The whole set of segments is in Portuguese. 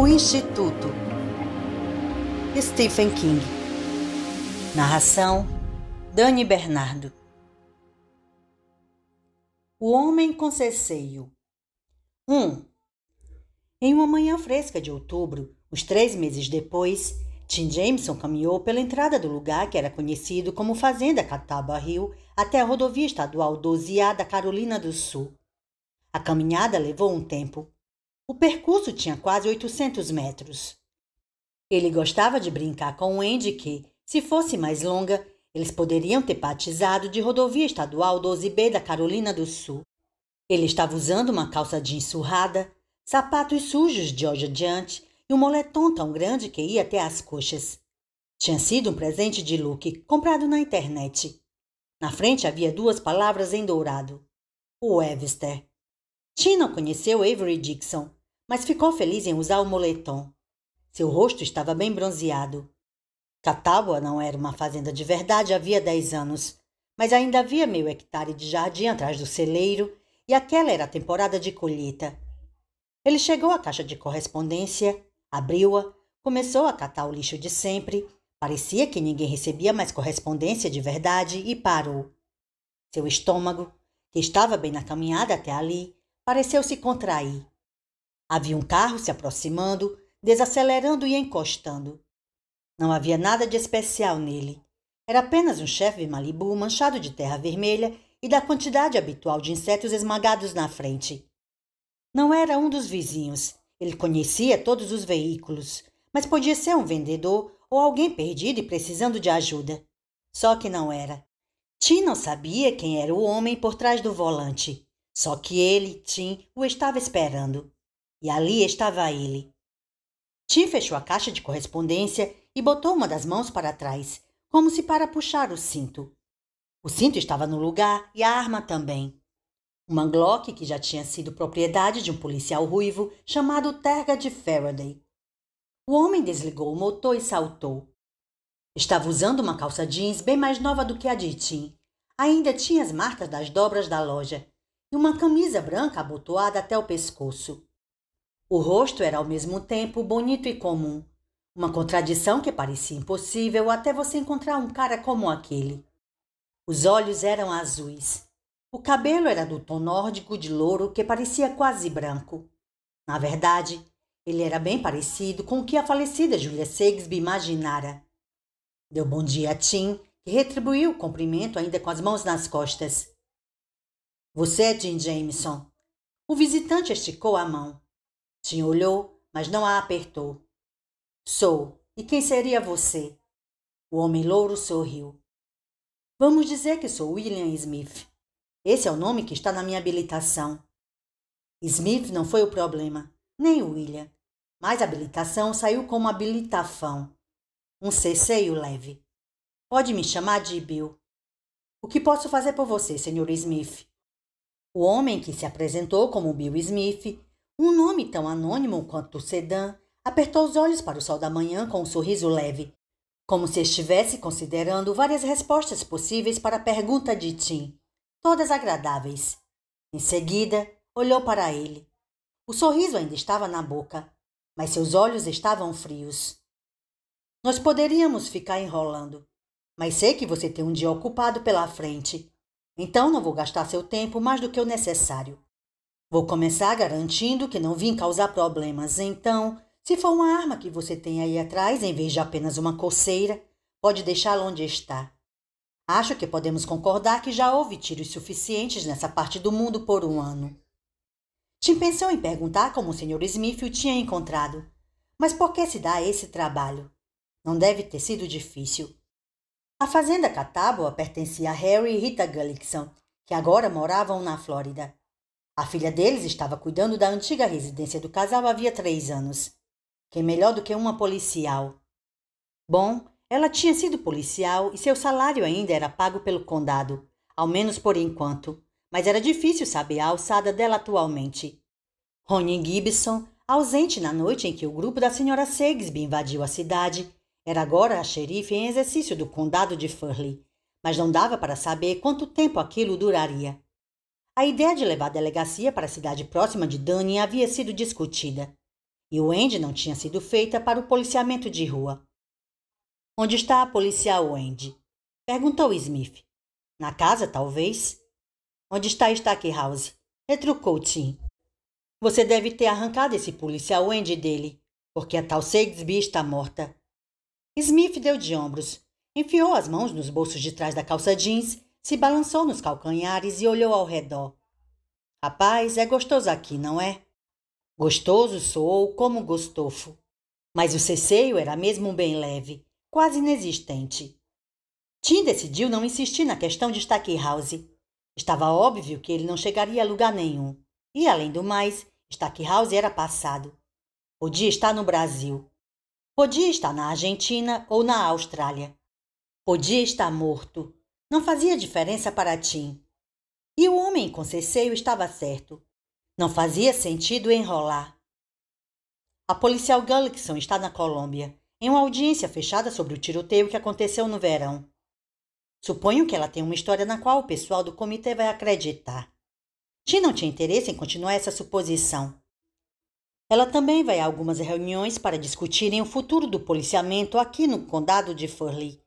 O Instituto. Stephen King. Narração: Dani Bernardo. O Homem com Ceceio. 1. Em uma manhã fresca de outubro, uns 3 meses depois, Tim Jameson caminhou pela entrada do lugar que era conhecido como Fazenda Catawba Hill até a rodovia estadual 12A da Carolina do Sul. A caminhada levou um tempo. O percurso tinha quase 800 metros. Ele gostava de brincar com Andy que, se fosse mais longa, eles poderiam ter batizado de rodovia estadual 12B da Carolina do Sul. Ele estava usando uma calça jeans surrada, sapatos sujos de hoje adiante e um moletom tão grande que ia até as coxas. Tinha sido um presente de Luke, comprado na internet. Na frente havia 2 palavras em dourado: o Webster. Tim não conheceu Avery Dixon, mas ficou feliz em usar o moletom. Seu rosto estava bem bronzeado. Catawba não era uma fazenda de verdade havia 10 anos, mas ainda havia meio hectare de jardim atrás do celeiro e aquela era a temporada de colheita. Ele chegou à caixa de correspondência, abriu-a, começou a catar o lixo de sempre, parecia que ninguém recebia mais correspondência de verdade e parou. Seu estômago, que estava bem na caminhada até ali, pareceu se contrair. Havia um carro se aproximando, desacelerando e encostando. Não havia nada de especial nele. Era apenas um Chevy Malibu manchado de terra vermelha e da quantidade habitual de insetos esmagados na frente. Não era um dos vizinhos. Ele conhecia todos os veículos, mas podia ser um vendedor ou alguém perdido e precisando de ajuda. Só que não era. Tim não sabia quem era o homem por trás do volante. Só que ele, Tim, o estava esperando. E ali estava ele. Tim fechou a caixa de correspondência e botou uma das mãos para trás, como se para puxar o cinto. O cinto estava no lugar e a arma também. Uma Glock que já tinha sido propriedade de um policial ruivo chamado Thurgood Faraday. O homem desligou o motor e saltou. Estava usando uma calça jeans bem mais nova do que a de Tim. Ainda tinha as marcas das dobras da loja e uma camisa branca abotoada até o pescoço. O rosto era ao mesmo tempo bonito e comum, uma contradição que parecia impossível até você encontrar um cara como aquele. Os olhos eram azuis. O cabelo era do tom nórdico de louro que parecia quase branco. Na verdade, ele era bem parecido com o que a falecida Julia Shakespeare imaginara. Deu bom dia a Tim, que retribuiu o cumprimento ainda com as mãos nas costas. Você é Tim Jameson. O visitante esticou a mão. Tim olhou, mas não a apertou. Sou. E quem seria você? O homem louro sorriu. Vamos dizer que sou William Smith. Esse é o nome que está na minha habilitação. Smith não foi o problema, nem William. Mas a habilitação saiu como habilitafão. Um ceceio leve. Pode me chamar de Bill. O que posso fazer por você, Sr. Smith? O homem que se apresentou como Bill Smith, um nome tão anônimo quanto o sedã, apertou os olhos para o sol da manhã com um sorriso leve, como se estivesse considerando várias respostas possíveis para a pergunta de Tim, todas agradáveis. Em seguida, olhou para ele. O sorriso ainda estava na boca, mas seus olhos estavam frios. Nós poderíamos ficar enrolando, mas sei que você tem um dia ocupado pela frente, então não vou gastar seu tempo mais do que o necessário. Vou começar garantindo que não vim causar problemas, então, se for uma arma que você tem aí atrás, em vez de apenas uma coceira, pode deixá-la onde está. Acho que podemos concordar que já houve tiros suficientes nessa parte do mundo por um ano. Tim pensou em perguntar como o Sr. Smith o tinha encontrado, mas por que se dá esse trabalho? Não deve ter sido difícil. A fazenda Catawba pertencia a Harry e Rita Gullickson, que agora moravam na Flórida. A filha deles estava cuidando da antiga residência do casal havia 3 anos. Quem melhor do que uma policial? Bom, ela tinha sido policial e seu salário ainda era pago pelo condado, ao menos por enquanto, mas era difícil saber a alçada dela atualmente. Ronnie Gibson, ausente na noite em que o grupo da Sra. Shakespeare invadiu a cidade, era agora a xerife em exercício do condado de Furley, mas não dava para saber quanto tempo aquilo duraria. A ideia de levar a delegacia para a cidade próxima de Dunning havia sido discutida. e Wendy não tinha sido feita para o policiamento de rua. Onde está a policial Wendy? Perguntou Smith. Na casa, talvez? Onde está Stackhouse? Retrucou Tim. Você deve ter arrancado esse policial Wendy dele, porque a tal Sagsby está morta. Smith deu de ombros, enfiou as mãos nos bolsos de trás da calça jeans, se balançou nos calcanhares e olhou ao redor. Rapaz, é gostoso aqui, não é? Gostoso soou como gostofo, mas o ceceio era mesmo bem leve, quase inexistente. Tim decidiu não insistir na questão de Stackhouse. Estava óbvio que ele não chegaria a lugar nenhum. E, além do mais, Stackhouse era passado. Podia estar no Brasil. Podia estar na Argentina ou na Austrália. Podia estar morto. Não fazia diferença para Tim. E o homem com ceceio estava certo. Não fazia sentido enrolar. A policial Gullickson está na Colômbia, em uma audiência fechada sobre o tiroteio que aconteceu no verão. Suponho que ela tem uma história na qual o pessoal do comitê vai acreditar. Tim não tinha interesse em continuar essa suposição. Ela também vai a algumas reuniões para discutirem o futuro do policiamento aqui no condado de Furley,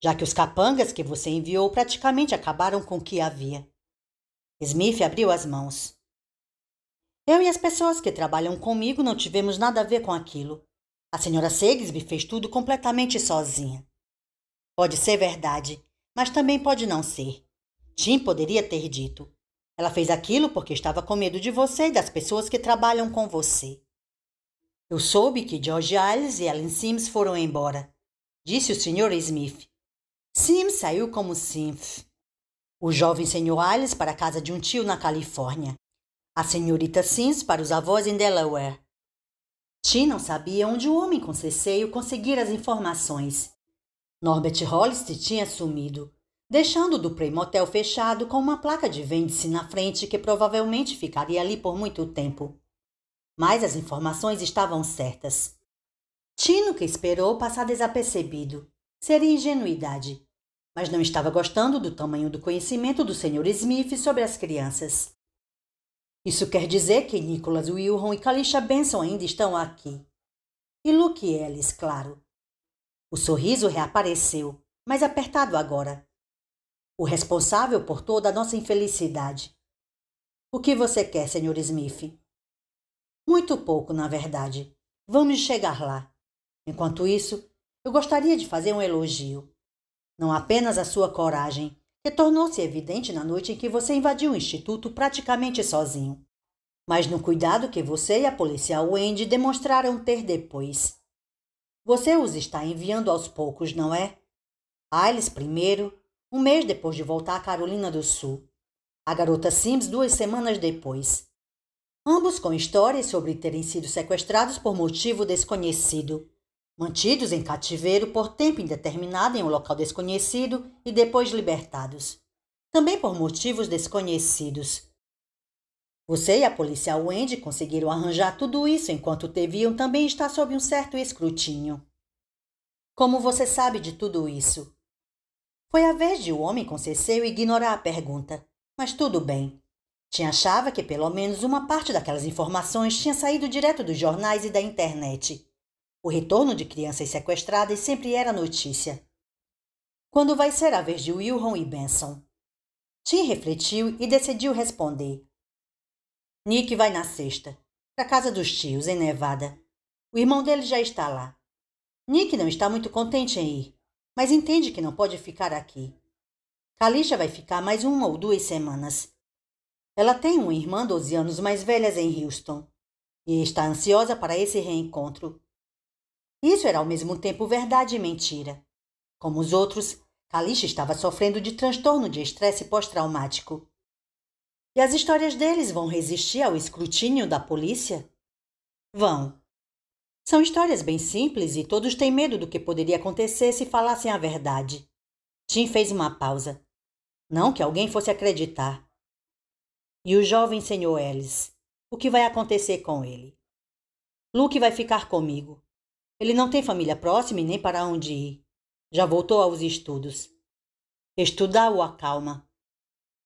já que os capangas que você enviou praticamente acabaram com o que havia. Smith abriu as mãos. Eu e as pessoas que trabalham comigo não tivemos nada a ver com aquilo. A senhora Sagsby fez tudo completamente sozinha. Pode ser verdade, mas também pode não ser. Tim poderia ter dito. Ela fez aquilo porque estava com medo de você e das pessoas que trabalham com você. Eu soube que George Iles e Ellen Sims foram embora, disse o Sr. Smith. Sims saiu como Sims. O jovem Sr. Iles para a casa de um tio na Califórnia. A senhorita Sims para os avós em Delaware. Tim não sabia onde o homem com ceceio conseguira as informações. Norbert Hollister tinha sumido, deixando o Dupree Motel fechado com uma placa de vende-se na frente que provavelmente ficaria ali por muito tempo. Mas as informações estavam certas. Tim nunca esperou passar desapercebido. Seria ingenuidade. Mas não estava gostando do tamanho do conhecimento do Sr. Smith sobre as crianças. Isso quer dizer que Nicholas Wilson e Kalisha Benson ainda estão aqui. E Luke Ellis, claro. O sorriso reapareceu, mas apertado agora. O responsável por toda a nossa infelicidade. O que você quer, Sr. Smith? Muito pouco, na verdade. Vamos chegar lá. Enquanto isso, eu gostaria de fazer um elogio. Não apenas a sua coragem, que tornou-se evidente na noite em que você invadiu o instituto praticamente sozinho, mas no cuidado que você e a policial Wendy demonstraram ter depois. Você os está enviando aos poucos, não é? Ailes primeiro, um mês depois de voltar à Carolina do Sul. A garota Sims 2 semanas depois. Ambos com histórias sobre terem sido sequestrados por motivo desconhecido, mantidos em cativeiro por tempo indeterminado em um local desconhecido e depois libertados. Também por motivos desconhecidos. Você e a policial Wendy conseguiram arranjar tudo isso enquanto deviam também estar sob um certo escrutínio. Como você sabe de tudo isso? Foi a vez de o homem com ceceio ignorar a pergunta, mas tudo bem. Tim achava que pelo menos uma parte daquelas informações tinha saído direto dos jornais e da internet. O retorno de crianças sequestradas sempre era notícia. Quando vai ser a vez de Wilson e Benson? Tim refletiu e decidiu responder. Nick vai na sexta, para a casa dos tios, em Nevada. O irmão dele já está lá. Nick não está muito contente em ir, mas entende que não pode ficar aqui. Kalisha vai ficar mais 1 ou 2 semanas. Ela tem uma irmã 12 anos mais velha em Houston e está ansiosa para esse reencontro. Isso era ao mesmo tempo verdade e mentira. Como os outros, Kalisha estava sofrendo de transtorno de estresse pós-traumático. E as histórias deles vão resistir ao escrutínio da polícia? Vão. São histórias bem simples e todos têm medo do que poderia acontecer se falassem a verdade. Tim fez uma pausa. Não que alguém fosse acreditar. E o jovem Sr. Ellis? O que vai acontecer com ele? Luke vai ficar comigo. Ele não tem família próxima e nem para onde ir. Já voltou aos estudos. Estudar o acalma.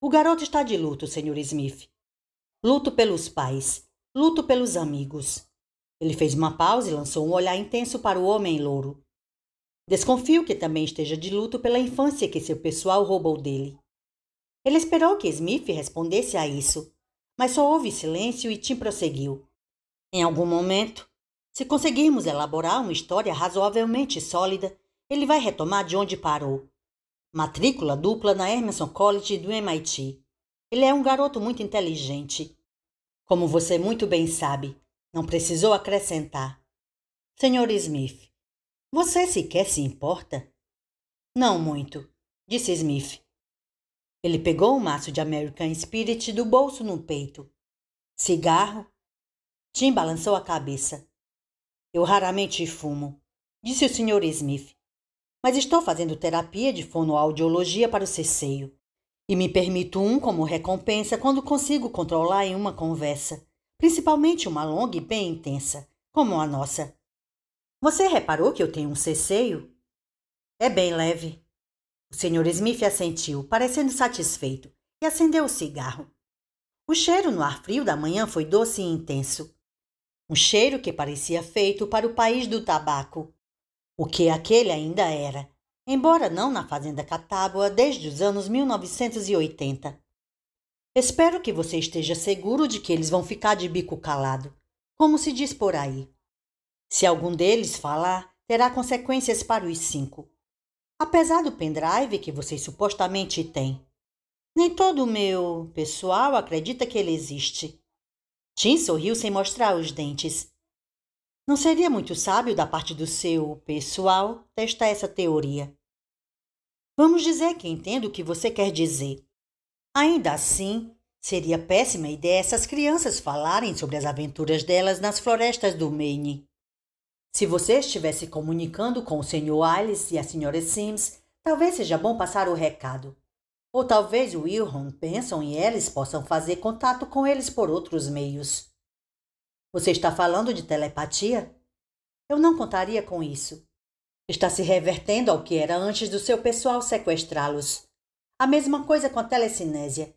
O garoto está de luto, Sr. Smith. Luto pelos pais. Luto pelos amigos. Ele fez uma pausa e lançou um olhar intenso para o homem louro. Desconfio que também esteja de luto pela infância que seu pessoal roubou dele. Ele esperou que Smith respondesse a isso, mas só houve silêncio e Tim prosseguiu. Em algum momento, se conseguirmos elaborar uma história razoavelmente sólida, ele vai retomar de onde parou. Matrícula dupla na Emerson College do MIT. Ele é um garoto muito inteligente. Como você muito bem sabe, não precisou acrescentar. Sr. Smith, você sequer se importa? Não muito, disse Smith. Ele pegou um maço de American Spirit do bolso no peito. Cigarro? Tim balançou a cabeça. Eu raramente fumo, disse o Sr. Smith, mas estou fazendo terapia de fonoaudiologia para o ceceio e me permito um como recompensa quando consigo controlar em uma conversa, principalmente uma longa e bem intensa, como a nossa. Você reparou que eu tenho um ceceio? É bem leve. O Sr. Smith assentiu, parecendo satisfeito, e acendeu o cigarro. O cheiro no ar frio da manhã foi doce e intenso. Um cheiro que parecia feito para o país do tabaco, o que aquele ainda era, embora não na fazenda Catawba desde os anos 1980. Espero que você esteja seguro de que eles vão ficar de bico calado, como se diz por aí. Se algum deles falar, terá consequências para os 5. Apesar do pendrive que vocês supostamente têm. Nem todo o meu pessoal acredita que ele existe. Tim sorriu sem mostrar os dentes. Não seria muito sábio da parte do seu pessoal testar essa teoria. Vamos dizer que entendo o que você quer dizer. Ainda assim, seria péssima ideia essas crianças falarem sobre as aventuras delas nas florestas do Maine. Se você estivesse comunicando com o Sr. Ailes e a Sra. Sims, talvez seja bom passar o recado. Ou talvez o Wilhelm, Benson e Ellis possam fazer contato com eles por outros meios. Você está falando de telepatia? Eu não contaria com isso. Está se revertendo ao que era antes do seu pessoal sequestrá-los. A mesma coisa com a telecinésia.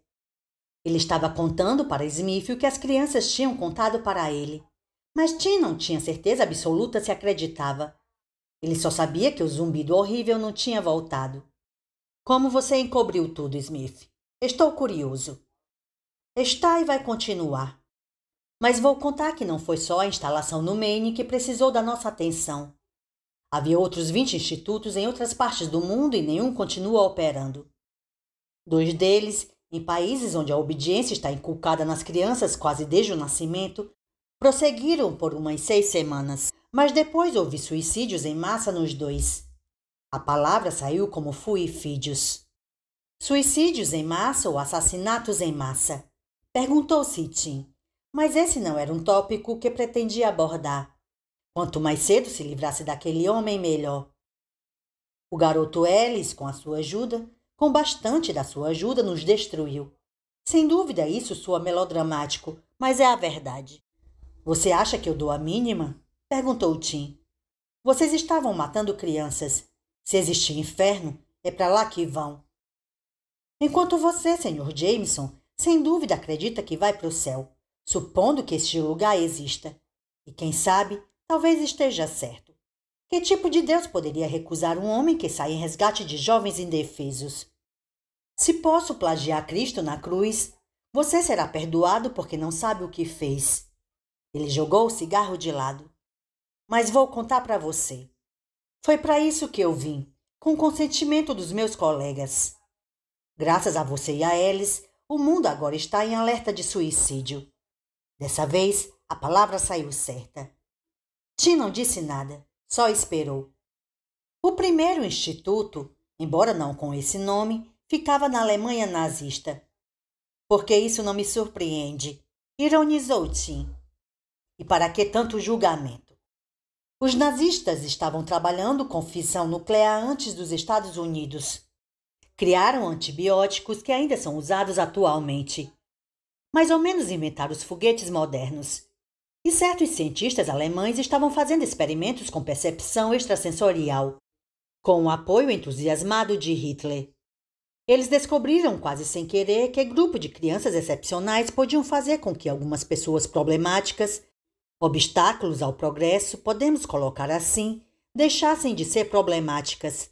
Ele estava contando para Smith o que as crianças tinham contado para ele. Mas Tim não tinha certeza absoluta se acreditava. Ele só sabia que o zumbido horrível não tinha voltado. Como você encobriu tudo, Smith? Estou curioso. Está e vai continuar. Mas vou contar que não foi só a instalação no Maine que precisou da nossa atenção. Havia outros 20 institutos em outras partes do mundo e nenhum continua operando. 2 deles, em países onde a obediência está inculcada nas crianças quase desde o nascimento, prosseguiram por umas 6 semanas, mas depois houve suicídios em massa nos 2. A palavra saiu como fuifídios. Suicídios em massa ou assassinatos em massa? Perguntou-se Tim, mas esse não era um tópico que pretendia abordar. Quanto mais cedo se livrasse daquele homem, melhor. O garoto Ellis, com a sua ajuda, com bastante da sua ajuda, nos destruiu. Sem dúvida isso soa melodramático, mas é a verdade. Você acha que eu dou a mínima? Perguntou Tim. Vocês estavam matando crianças. Se existe inferno, é para lá que vão. Enquanto você, Sr. Jameson, sem dúvida acredita que vai para o céu, supondo que este lugar exista. E quem sabe, talvez esteja certo. Que tipo de Deus poderia recusar um homem que sai em resgate de jovens indefesos? Se posso plagiar Cristo na cruz, você será perdoado porque não sabe o que fez. Ele jogou o cigarro de lado. Mas vou contar para você. Foi para isso que eu vim, com o consentimento dos meus colegas. Graças a você e a Ellis, o mundo agora está em alerta de suicídio. Dessa vez, a palavra saiu certa. Tim não disse nada, só esperou. O primeiro instituto, embora não com esse nome, ficava na Alemanha nazista. Porque isso não me surpreende, ironizou Tim. E para que tanto julgamento? Os nazistas estavam trabalhando com fissão nuclear antes dos Estados Unidos. Criaram antibióticos que ainda são usados atualmente. Mais ou menos inventaram os foguetes modernos. E certos cientistas alemães estavam fazendo experimentos com percepção extrasensorial, com o apoio entusiasmado de Hitler. Eles descobriram quase sem querer que grupo de crianças excepcionais podiam fazer com que algumas pessoas problemáticas Obstáculos ao progresso, podemos colocar assim, deixassem de ser problemáticas.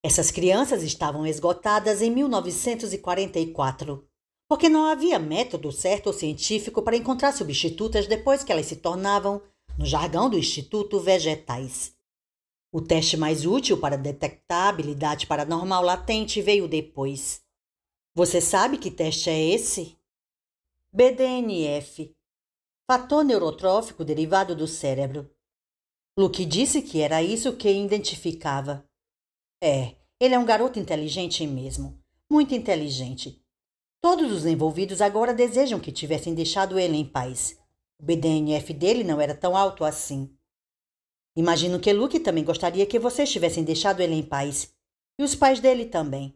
Essas crianças estavam esgotadas em 1944, porque não havia método certo ou científico para encontrar substitutas depois que elas se tornavam, no jargão do Instituto, vegetais. O teste mais útil para detectar a habilidade paranormal latente veio depois. Você sabe que teste é esse? BDNF, fator neurotrófico derivado do cérebro. Luke disse que era isso que identificava. Ele é um garoto inteligente mesmo. Muito inteligente. Todos os envolvidos agora desejam que tivessem deixado ele em paz. O BDNF dele não era tão alto assim. Imagino que Luke também gostaria que vocês tivessem deixado ele em paz. E os pais dele também.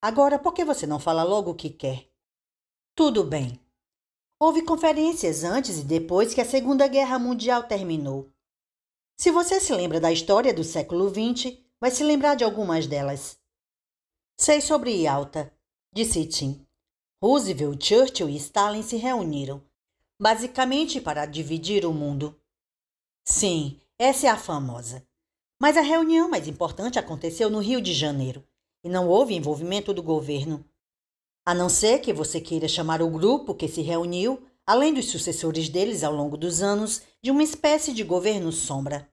Agora, por que você não fala logo o que quer? Tudo bem. Houve conferências antes e depois que a Segunda Guerra Mundial terminou. Se você se lembra da história do século XX, vai se lembrar de algumas delas. Sei sobre Yalta, disse Tim. Roosevelt, Churchill e Stalin se reuniram, basicamente para dividir o mundo. Sim, essa é a famosa. Mas a reunião mais importante aconteceu no Rio de Janeiro, e não houve envolvimento do governo. A não ser que você queira chamar o grupo que se reuniu, além dos sucessores deles ao longo dos anos, de uma espécie de governo sombra.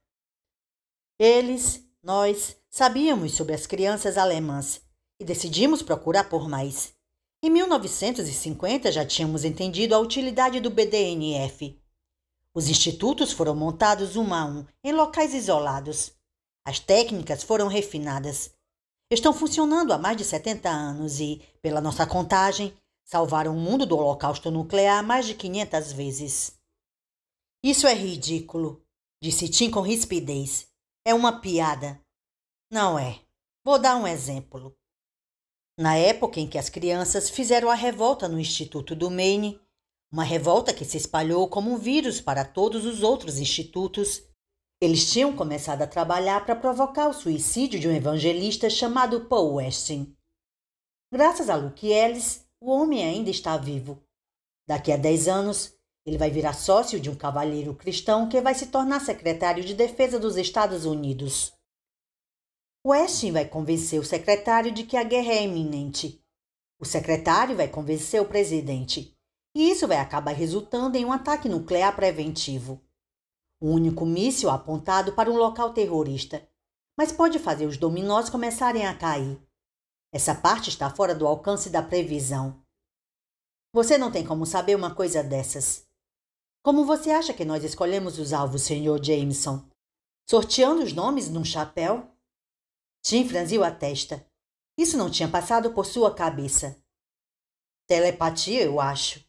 Nós, sabíamos sobre as crianças alemãs e decidimos procurar por mais. Em 1950 já tínhamos entendido a utilidade do BDNF. Os institutos foram montados um a um, em locais isolados. As técnicas foram refinadas. Estão funcionando há mais de 70 anos e, pela nossa contagem, salvaram o mundo do holocausto nuclear mais de 500 vezes. Isso é ridículo, disse Tim com rispidez. É uma piada. Não é. Vou dar um exemplo. Na época em que as crianças fizeram a revolta no Instituto do Maine, uma revolta que se espalhou como um vírus para todos os outros institutos, eles tinham começado a trabalhar para provocar o suicídio de um evangelista chamado Paul Weston. Graças a Luke Ellis, o homem ainda está vivo. Daqui a 10 anos, ele vai virar sócio de um cavalheiro cristão que vai se tornar secretário de Defesa dos Estados Unidos. Weston vai convencer o secretário de que a guerra é iminente. O secretário vai convencer o presidente. E isso vai acabar resultando em um ataque nuclear preventivo. Um único míssil apontado para um local terrorista. Mas pode fazer os dominós começarem a cair. Essa parte está fora do alcance da previsão. Você não tem como saber uma coisa dessas. Como você acha que nós escolhemos os alvos, Sr. Jameson? Sorteando os nomes num chapéu? Tim franziu a testa. Isso não tinha passado por sua cabeça. Telepatia, eu acho,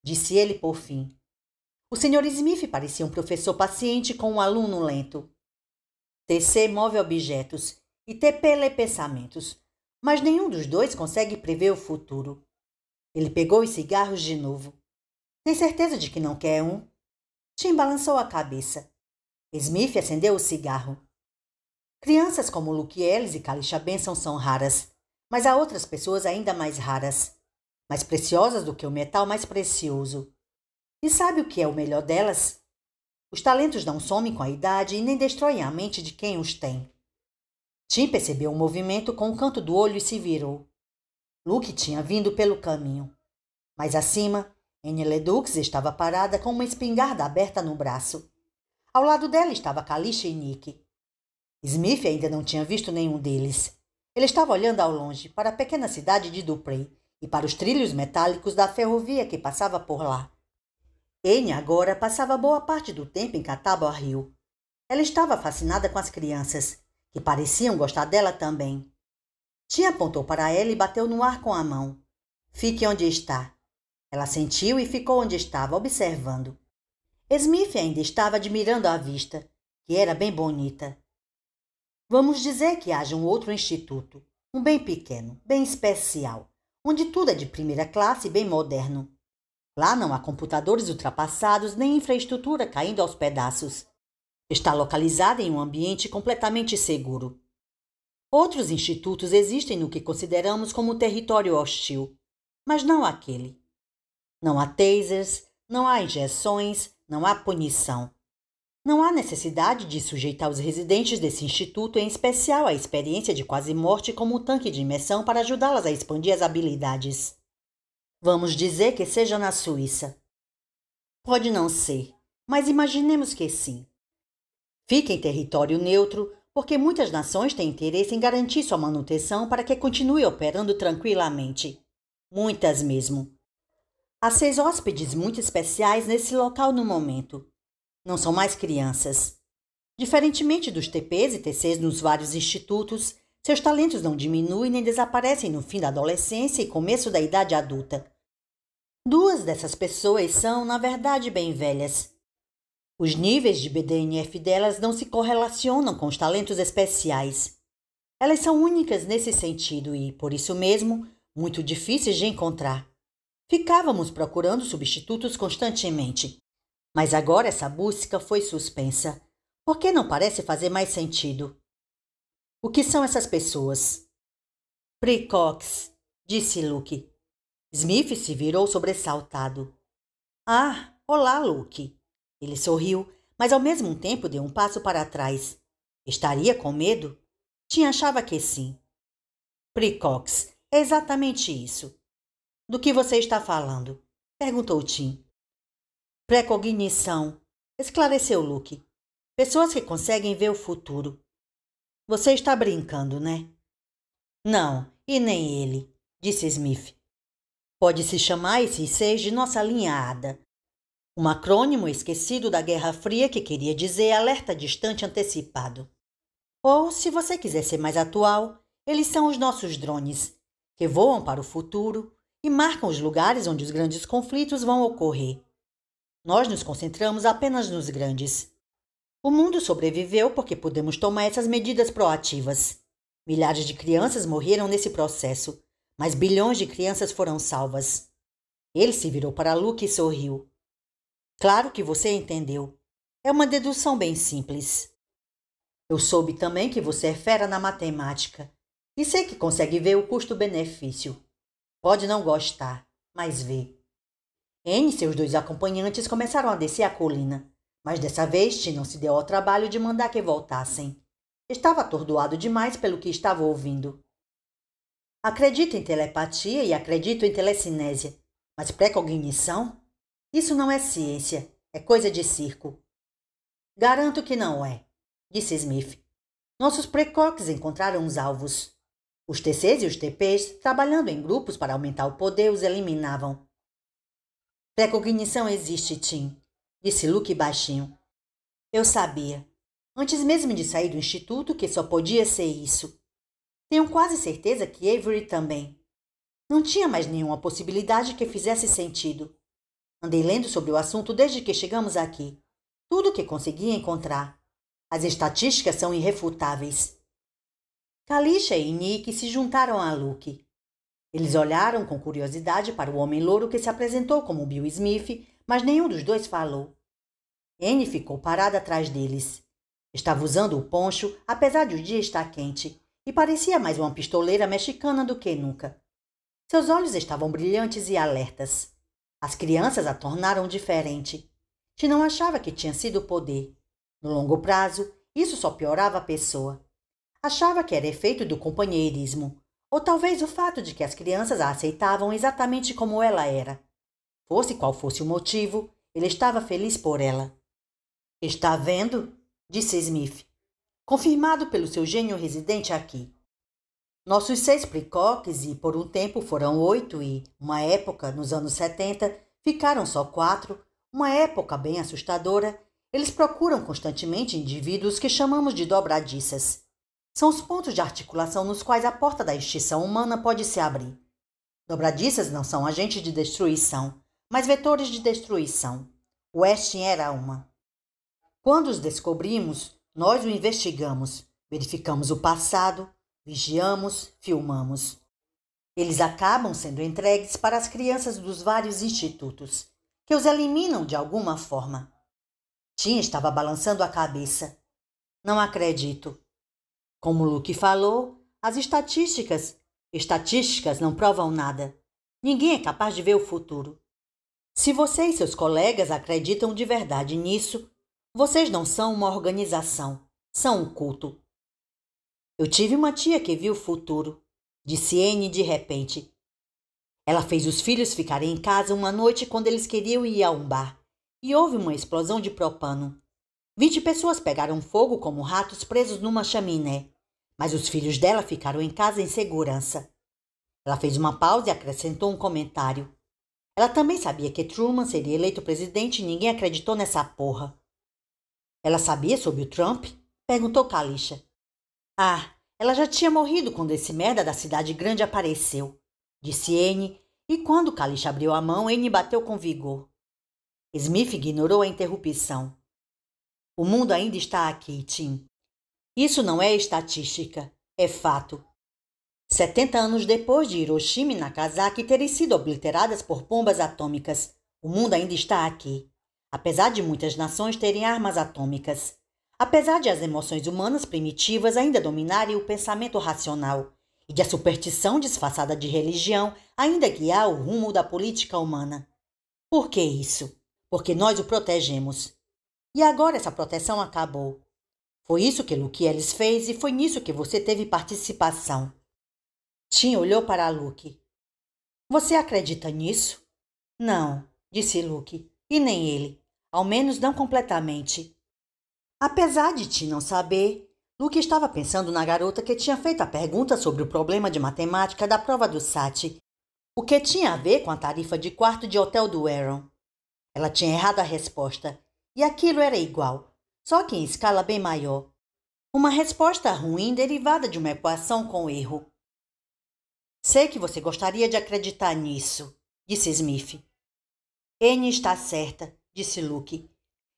disse ele por fim. O Sr. Smith parecia um professor paciente com um aluno lento. TC move objetos e TP lê pensamentos, mas nenhum dos dois consegue prever o futuro. Ele pegou os cigarros de novo. Tem certeza de que não quer um? Tim balançou a cabeça. Smith acendeu o cigarro. Crianças como Luke Ellis e Kalisha Benson são raras, mas há outras pessoas ainda mais raras, mais preciosas do que o metal mais precioso. E sabe o que é o melhor delas? Os talentos não somem com a idade e nem destroem a mente de quem os tem. Tim percebeu um movimento com o canto do olho e se virou. Luke tinha vindo pelo caminho. Mais acima, Annie Ledoux estava parada com uma espingarda aberta no braço. Ao lado dela estava Kalisha e Nick. Smith ainda não tinha visto nenhum deles. Ele estava olhando ao longe para a pequena cidade de Dupree e para os trilhos metálicos da ferrovia que passava por lá. Annie agora passava boa parte do tempo em Catawba Hill. Ela estava fascinada com as crianças, que pareciam gostar dela também. Tim apontou para ela e bateu no ar com a mão. Fique onde está. Ela sentiu e ficou onde estava, observando. Smith ainda estava admirando a vista, que era bem bonita. Vamos dizer que haja um outro instituto, um bem pequeno, bem especial, onde tudo é de primeira classe e bem moderno. Lá não há computadores ultrapassados nem infraestrutura caindo aos pedaços. Está localizada em um ambiente completamente seguro. Outros institutos existem no que consideramos como território hostil, mas não aquele. Não há tasers, não há injeções, não há punição. Não há necessidade de sujeitar os residentes desse instituto, em especial à experiência de quase morte, como um tanque de imersão para ajudá-las a expandir as habilidades. Vamos dizer que seja na Suíça. Pode não ser, mas imaginemos que sim. Fique em território neutro, porque muitas nações têm interesse em garantir sua manutenção para que continue operando tranquilamente. Muitas mesmo. Há 6 hóspedes muito especiais nesse local no momento. Não são mais crianças. Diferentemente dos TPs e TCs nos vários institutos, seus talentos não diminuem nem desaparecem no fim da adolescência e começo da idade adulta. 2 dessas pessoas são, na verdade, bem velhas. Os níveis de BDNF delas não se correlacionam com os talentos especiais. Elas são únicas nesse sentido e, por isso mesmo, muito difíceis de encontrar. Ficávamos procurando substitutos constantemente. Mas agora essa busca foi suspensa. Por que não parece fazer mais sentido? O que são essas pessoas? Precox, disse Luke. Smith se virou sobressaltado. Ah, olá, Luke. Ele sorriu, mas ao mesmo tempo deu um passo para trás. Estaria com medo? Tim achava que sim. Precox, é exatamente isso. Do que você está falando? Perguntou Tim. Precognição, esclareceu Luke. Pessoas que conseguem ver o futuro. Você está brincando, né? Não, e nem ele, disse Smith. Pode-se chamar esses 6 de nossa linha ADA. Um acrônimo esquecido da Guerra Fria que queria dizer alerta distante antecipado. Ou, se você quiser ser mais atual, eles são os nossos drones, que voam para o futuro e marcam os lugares onde os grandes conflitos vão ocorrer. Nós nos concentramos apenas nos grandes. O mundo sobreviveu porque pudemos tomar essas medidas proativas. Milhares de crianças morreram nesse processo, mas bilhões de crianças foram salvas. Ele se virou para Luke e sorriu. Claro que você entendeu. É uma dedução bem simples. Eu soube também que você é fera na matemática e sei que consegue ver o custo-benefício. Pode não gostar, mas vê. Anne e seus 2 acompanhantes começaram a descer a colina, mas dessa vez Tim não se deu ao trabalho de mandar que voltassem. Estava atordoado demais pelo que estava ouvindo. Acredito em telepatia e acredito em telecinésia, mas precognição? Isso não é ciência, é coisa de circo. Garanto que não é, disse Smith. Nossos precogs encontraram os alvos. Os TCs e os TPs, trabalhando em grupos para aumentar o poder, os eliminavam. Precognição existe, Tim, disse Luke baixinho. Eu sabia, antes mesmo de sair do instituto, que só podia ser isso. Tenho quase certeza que Avery também. Não tinha mais nenhuma possibilidade que fizesse sentido. Andei lendo sobre o assunto desde que chegamos aqui. Tudo o que consegui encontrar. As estatísticas são irrefutáveis. Kalisha e Nick se juntaram a Luke. Eles olharam com curiosidade para o homem louro que se apresentou como Bill Smith, mas nenhum dos 2 falou. Anne ficou parada atrás deles. Estava usando o poncho, apesar de o dia estar quente, e parecia mais uma pistoleira mexicana do que nunca. Seus olhos estavam brilhantes e alertas. As crianças a tornaram diferente. Tim não achava que tinha sido poder. No longo prazo, isso só piorava a pessoa. Achava que era efeito do companheirismo, ou talvez o fato de que as crianças a aceitavam exatamente como ela era. Fosse qual fosse o motivo, ele estava feliz por ela. Está vendo? Disse Smith. Confirmado pelo seu gênio residente aqui. Nossos 6 precogs, e por um tempo foram 8 e, uma época, nos anos 70, ficaram só 4, uma época bem assustadora, eles procuram constantemente indivíduos que chamamos de dobradiças. São os pontos de articulação nos quais a porta da extinção humana pode se abrir. Dobradiças não são agentes de destruição, mas vetores de destruição. O Westin era uma. Quando os descobrimos, nós o investigamos, verificamos o passado, vigiamos, filmamos. Eles acabam sendo entregues para as crianças dos vários institutos, que os eliminam de alguma forma. Tim estava balançando a cabeça. Não acredito. Como Luke falou, as estatísticas não provam nada. Ninguém é capaz de ver o futuro. Se você e seus colegas acreditam de verdade nisso, vocês não são uma organização, são um culto. Eu tive uma tia que viu o futuro, disse Anne de repente. Ela fez os filhos ficarem em casa uma noite quando eles queriam ir a um bar, e houve uma explosão de propano. 20 pessoas pegaram fogo como ratos presos numa chaminé, mas os filhos dela ficaram em casa em segurança. Ela fez uma pausa e acrescentou um comentário. Ela também sabia que Truman seria eleito presidente e ninguém acreditou nessa porra. Ela sabia sobre o Trump? Perguntou Kalisha. Ah, ela já tinha morrido quando esse merda da cidade grande apareceu, disse Anne, e quando Kalisha abriu a mão, Anne bateu com vigor. Smith ignorou a interrupção. O mundo ainda está aqui, Tim. Isso não é estatística, é fato. 70 anos depois de Hiroshima e Nagasaki terem sido obliteradas por bombas atômicas, o mundo ainda está aqui. Apesar de muitas nações terem armas atômicas. Apesar de as emoções humanas primitivas ainda dominarem o pensamento racional e de a superstição disfarçada de religião ainda guiar o rumo da política humana. Por que isso? Porque nós o protegemos. E agora essa proteção acabou. Foi isso que Luke Ellis fez e foi nisso que você teve participação. Tim olhou para Luke. Você acredita nisso? Não, disse Luke, e nem ele. Ao menos não completamente. Apesar de Tim não saber, Luke estava pensando na garota que tinha feito a pergunta sobre o problema de matemática da prova do SAT, o que tinha a ver com a tarifa de quarto de hotel do Aaron. Ela tinha errado a resposta, e aquilo era igual, só que em escala bem maior. Uma resposta ruim derivada de uma equação com erro. Sei que você gostaria de acreditar nisso, disse Smith. Anne está certa, disse Luke.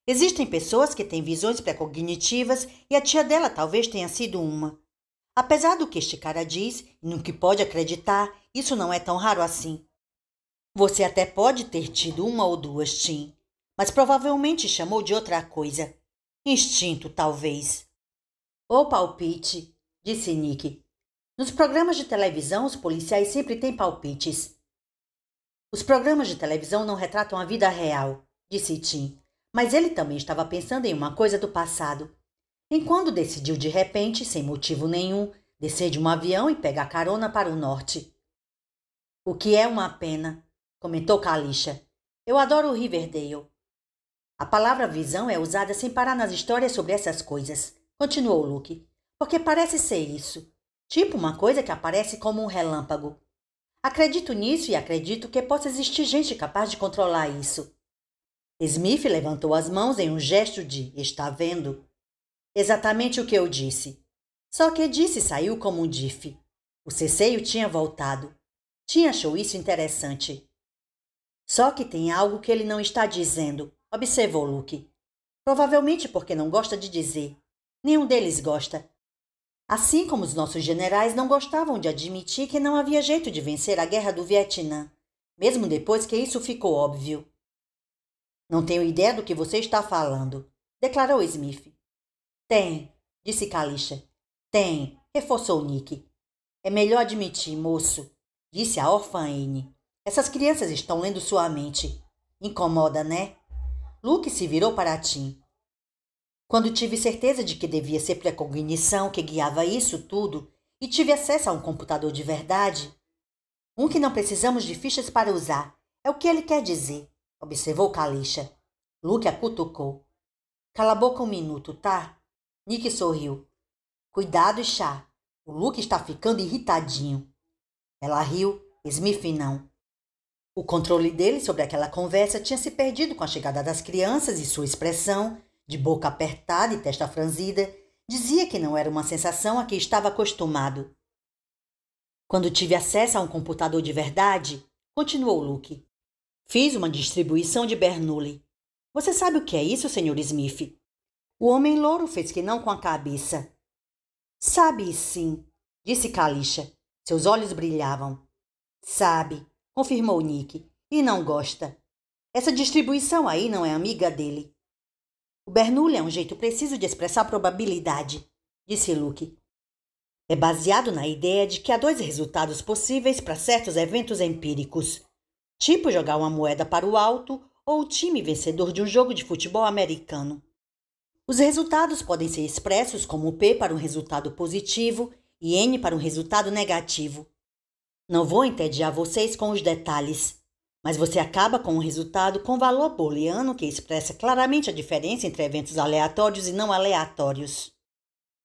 Existem pessoas que têm visões pré-cognitivas e a tia dela talvez tenha sido uma. Apesar do que este cara diz e no que pode acreditar, isso não é tão raro assim. Você até pode ter tido uma ou duas, Tim, mas provavelmente chamou de outra coisa. Instinto, talvez. Ou palpite, disse Nick. Nos programas de televisão, os policiais sempre têm palpites. Os programas de televisão não retratam a vida real, disse Tim, mas ele também estava pensando em uma coisa do passado. Em quando decidiu de repente, sem motivo nenhum, descer de um avião e pegar carona para o norte. O que é uma pena, comentou Kalisha. Eu adoro o Riverdale. A palavra visão é usada sem parar nas histórias sobre essas coisas, continuou Luke, porque parece ser isso. Tipo uma coisa que aparece como um relâmpago. Acredito nisso e acredito que possa existir gente capaz de controlar isso. Smith levantou as mãos em um gesto de está vendo? Exatamente o que eu disse. Só que disse saiu como um diff. O ceceio tinha voltado. Tim achou isso interessante. Só que tem algo que ele não está dizendo, observou Luke. Provavelmente porque não gosta de dizer. Nenhum deles gosta. Assim como os nossos generais não gostavam de admitir que não havia jeito de vencer a guerra do Vietnã, mesmo depois que isso ficou óbvio. Não tenho ideia do que você está falando, declarou Smith. Tem, disse Kalisha. Tem, reforçou Nick. É melhor admitir, moço, disse a órfã Anne. Essas crianças estão lendo sua mente. Incomoda, né? Luke se virou para Tim. Quando tive certeza de que devia ser precognição que guiava isso tudo e tive acesso a um computador de verdade, um que não precisamos de fichas para usar, é o que ele quer dizer, observou Kalisha. Luke a cutucou. Cala a boca um minuto, tá? Nick sorriu. Cuidado, chá. O Luke está ficando irritadinho. Ela riu, Smith não. O controle dele sobre aquela conversa tinha se perdido com a chegada das crianças e sua expressão, de boca apertada e testa franzida, dizia que não era uma sensação a que estava acostumado. Quando tive acesso a um computador de verdade, continuou Luke, fiz uma distribuição de Bernoulli. Você sabe o que é isso, Sr. Smith? O homem louro fez que não com a cabeça. Sabe sim, disse Kalisha. Seus olhos brilhavam. Sabe, confirmou Nick, e não gosta. Essa distribuição aí não é amiga dele. O Bernoulli é um jeito preciso de expressar probabilidade, disse Luke. É baseado na ideia de que há dois resultados possíveis para certos eventos empíricos. Tipo jogar uma moeda para o alto ou o time vencedor de um jogo de futebol americano. Os resultados podem ser expressos como P para um resultado positivo e N para um resultado negativo. Não vou entediar vocês com os detalhes, mas você acaba com um resultado com valor booleano que expressa claramente a diferença entre eventos aleatórios e não aleatórios.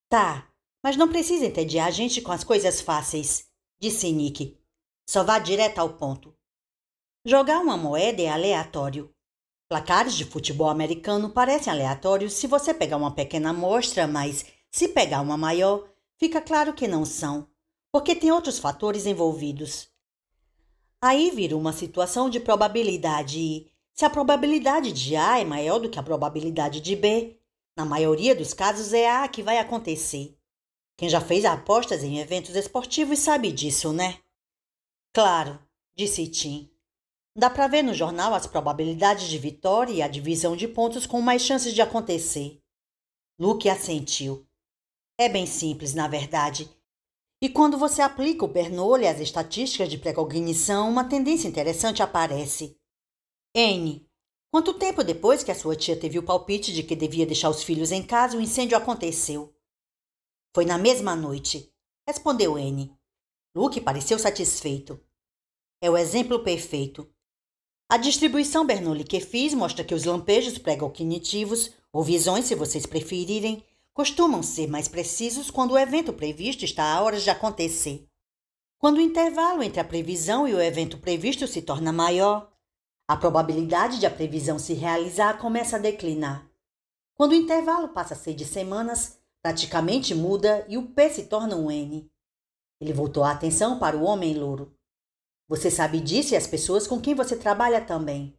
Tá, mas não precisa entediar a gente com as coisas fáceis, disse Nick. Só vá direto ao ponto. Jogar uma moeda é aleatório. Placares de futebol americano parecem aleatórios se você pegar uma pequena amostra, mas se pegar uma maior, fica claro que não são, porque tem outros fatores envolvidos. Aí vira uma situação de probabilidade e, se a probabilidade de A é maior do que a probabilidade de B, na maioria dos casos é A que vai acontecer. Quem já fez apostas em eventos esportivos sabe disso, né? Claro, disse Tim. Dá para ver no jornal as probabilidades de vitória e a divisão de pontos com mais chances de acontecer. Luke assentiu. É bem simples, na verdade. E quando você aplica o Bernoulli às estatísticas de precognição, uma tendência interessante aparece. N. Quanto tempo depois que a sua tia teve o palpite de que devia deixar os filhos em casa, o incêndio aconteceu? Foi na mesma noite, respondeu N. Luke pareceu satisfeito. É o exemplo perfeito. A distribuição Bernoulli que fiz mostra que os lampejos precognitivos, ou visões se vocês preferirem, costumam ser mais precisos quando o evento previsto está a horas de acontecer. Quando o intervalo entre a previsão e o evento previsto se torna maior, a probabilidade de a previsão se realizar começa a declinar. Quando o intervalo passa a ser de semanas, praticamente muda e o P se torna um N. Ele voltou a atenção para o homem louro. Você sabe disso e as pessoas com quem você trabalha também.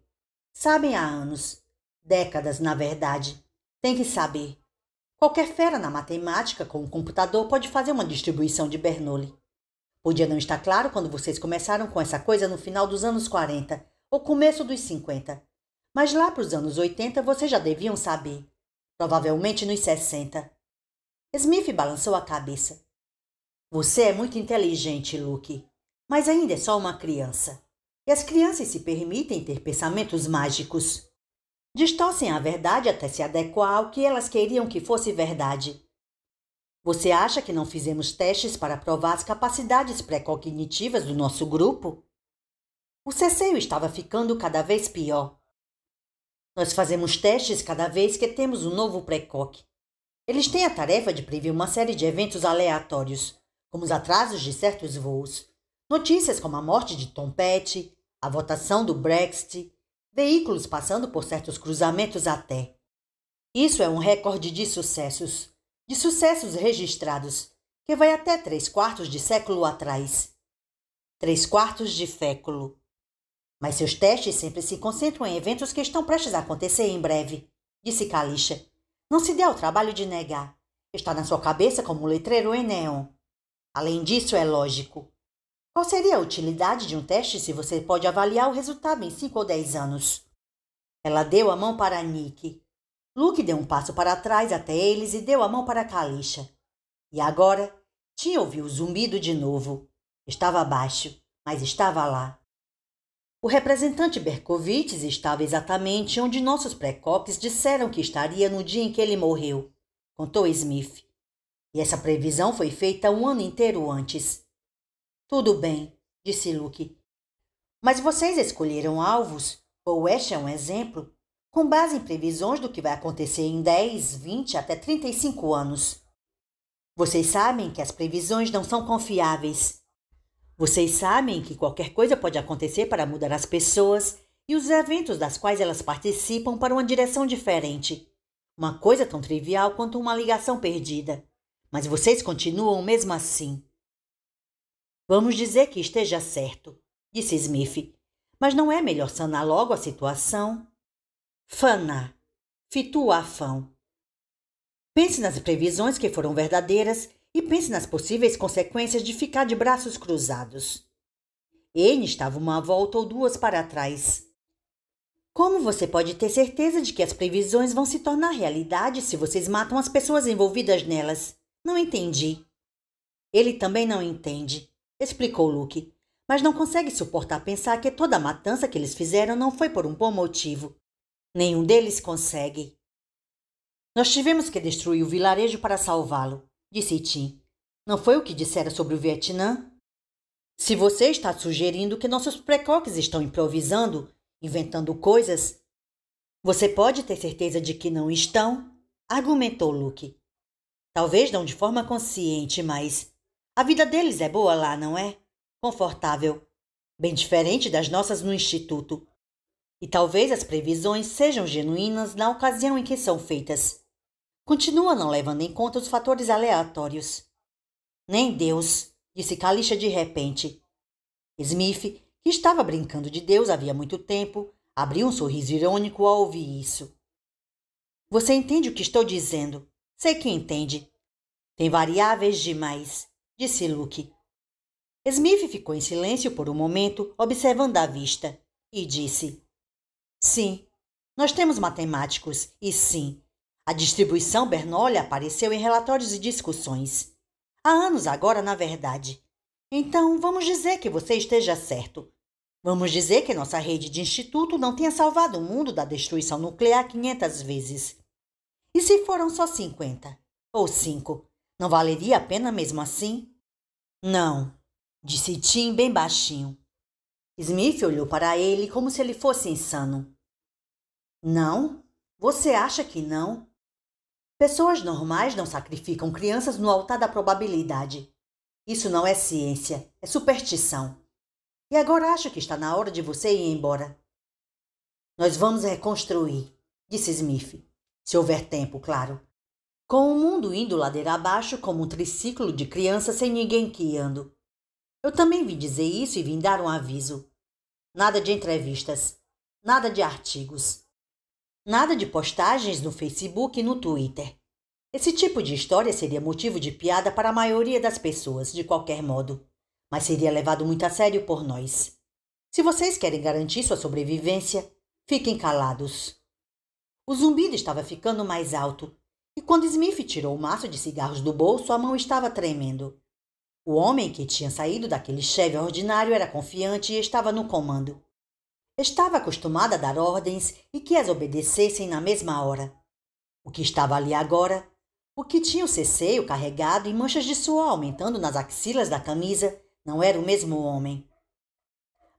Sabem há anos. Décadas, na verdade. Tem que saber. Qualquer fera na matemática com um computador pode fazer uma distribuição de Bernoulli. Podia não estar claro quando vocês começaram com essa coisa no final dos anos 40 ou começo dos 50. Mas lá para os anos 80 vocês já deviam saber. Provavelmente nos 60. Smith balançou a cabeça. Você é muito inteligente, Luke. Mas ainda é só uma criança. E as crianças se permitem ter pensamentos mágicos. Distorcem a verdade até se adequar ao que elas queriam que fosse verdade. Você acha que não fizemos testes para provar as capacidades pré-cognitivas do nosso grupo? O ceceio estava ficando cada vez pior. Nós fazemos testes cada vez que temos um novo pré-coc. Eles têm a tarefa de prever uma série de eventos aleatórios, como os atrasos de certos voos, notícias como a morte de Tom Petty, a votação do Brexit, veículos passando por certos cruzamentos até. Isso é um recorde de sucessos registrados, que vai até 3/4 de século atrás. 3/4 de século. Mas seus testes sempre se concentram em eventos que estão prestes a acontecer em breve, disse Kalisha. Não se dê ao trabalho de negar. Está na sua cabeça como um letreiro em neon. Além disso, é lógico. Qual seria a utilidade de um teste se você pode avaliar o resultado em 5 ou 10 anos? Ela deu a mão para Nick. Luke deu um passo para trás até eles e deu a mão para Kalisha. E agora, Tim ouviu o zumbido de novo. Estava baixo, mas estava lá. O representante Berkovitz estava exatamente onde nossos pré-cops disseram que estaria no dia em que ele morreu, contou Smith. E essa previsão foi feita um ano inteiro antes. Tudo bem, disse Luke. Mas vocês escolheram alvos, o Ash é um exemplo, com base em previsões do que vai acontecer em 10, 20 até 35 anos. Vocês sabem que as previsões não são confiáveis. Vocês sabem que qualquer coisa pode acontecer para mudar as pessoas e os eventos das quais elas participam para uma direção diferente. Uma coisa tão trivial quanto uma ligação perdida. Mas vocês continuam mesmo assim. Vamos dizer que esteja certo, disse Smith. Mas não é melhor sanar logo a situação? Fanar. Fituafão. Pense nas previsões que foram verdadeiras e pense nas possíveis consequências de ficar de braços cruzados. N estava uma volta ou duas para trás. Como você pode ter certeza de que as previsões vão se tornar realidade se vocês matam as pessoas envolvidas nelas? Não entendi. Ele também não entende, explicou Luke. mas não consegue suportar pensar que toda a matança que eles fizeram não foi por um bom motivo. Nenhum deles consegue. Nós tivemos que destruir o vilarejo para salvá-lo, disse Tim. Não foi o que dissera sobre o Vietnã? Se você está sugerindo que nossos precoces estão improvisando, inventando coisas, você pode ter certeza de que não estão, argumentou Luke. Talvez não de forma consciente, mas a vida deles é boa lá, não é? Confortável. Bem diferente das nossas no instituto. E talvez as previsões sejam genuínas na ocasião em que são feitas. Continua não levando em conta os fatores aleatórios. Nem Deus, disse Kalisha de repente. Smith, que estava brincando de Deus havia muito tempo, abriu um sorriso irônico ao ouvir isso. Você entende o que estou dizendo? Sei que entende. Tem variáveis demais, disse Luke. Smith ficou em silêncio por um momento, observando a vista, e disse: Sim, nós temos matemáticos, e sim, a distribuição Bernoulli apareceu em relatórios e discussões. Há anos agora, na verdade. Então, vamos dizer que você esteja certo. Vamos dizer que nossa rede de instituto não tenha salvado o mundo da destruição nuclear 500 vezes. E se foram só 50? Ou 5? Não valeria a pena mesmo assim? Não, disse Tim bem baixinho. Smith olhou para ele como se ele fosse insano. Não? Você acha que não? Pessoas normais não sacrificam crianças no altar da probabilidade. Isso não é ciência, é superstição. E agora acho que está na hora de você ir embora. Nós vamos reconstruir, disse Smith. Se houver tempo, claro. Com o mundo indo ladeira abaixo como um triciclo de criança sem ninguém guiando. Eu também vim dizer isso e vim dar um aviso. Nada de entrevistas. Nada de artigos. Nada de postagens no Facebook e no Twitter. Esse tipo de história seria motivo de piada para a maioria das pessoas, de qualquer modo. Mas seria levado muito a sério por nós. Se vocês querem garantir sua sobrevivência, fiquem calados. O zumbido estava ficando mais alto, e quando Smith tirou o maço de cigarros do bolso, a mão estava tremendo. O homem que tinha saído daquele Chevy ordinário era confiante e estava no comando. Estava acostumado a dar ordens e que as obedecessem na mesma hora. O que estava ali agora, o que tinha o ceceio carregado e manchas de suor aumentando nas axilas da camisa, não era o mesmo homem.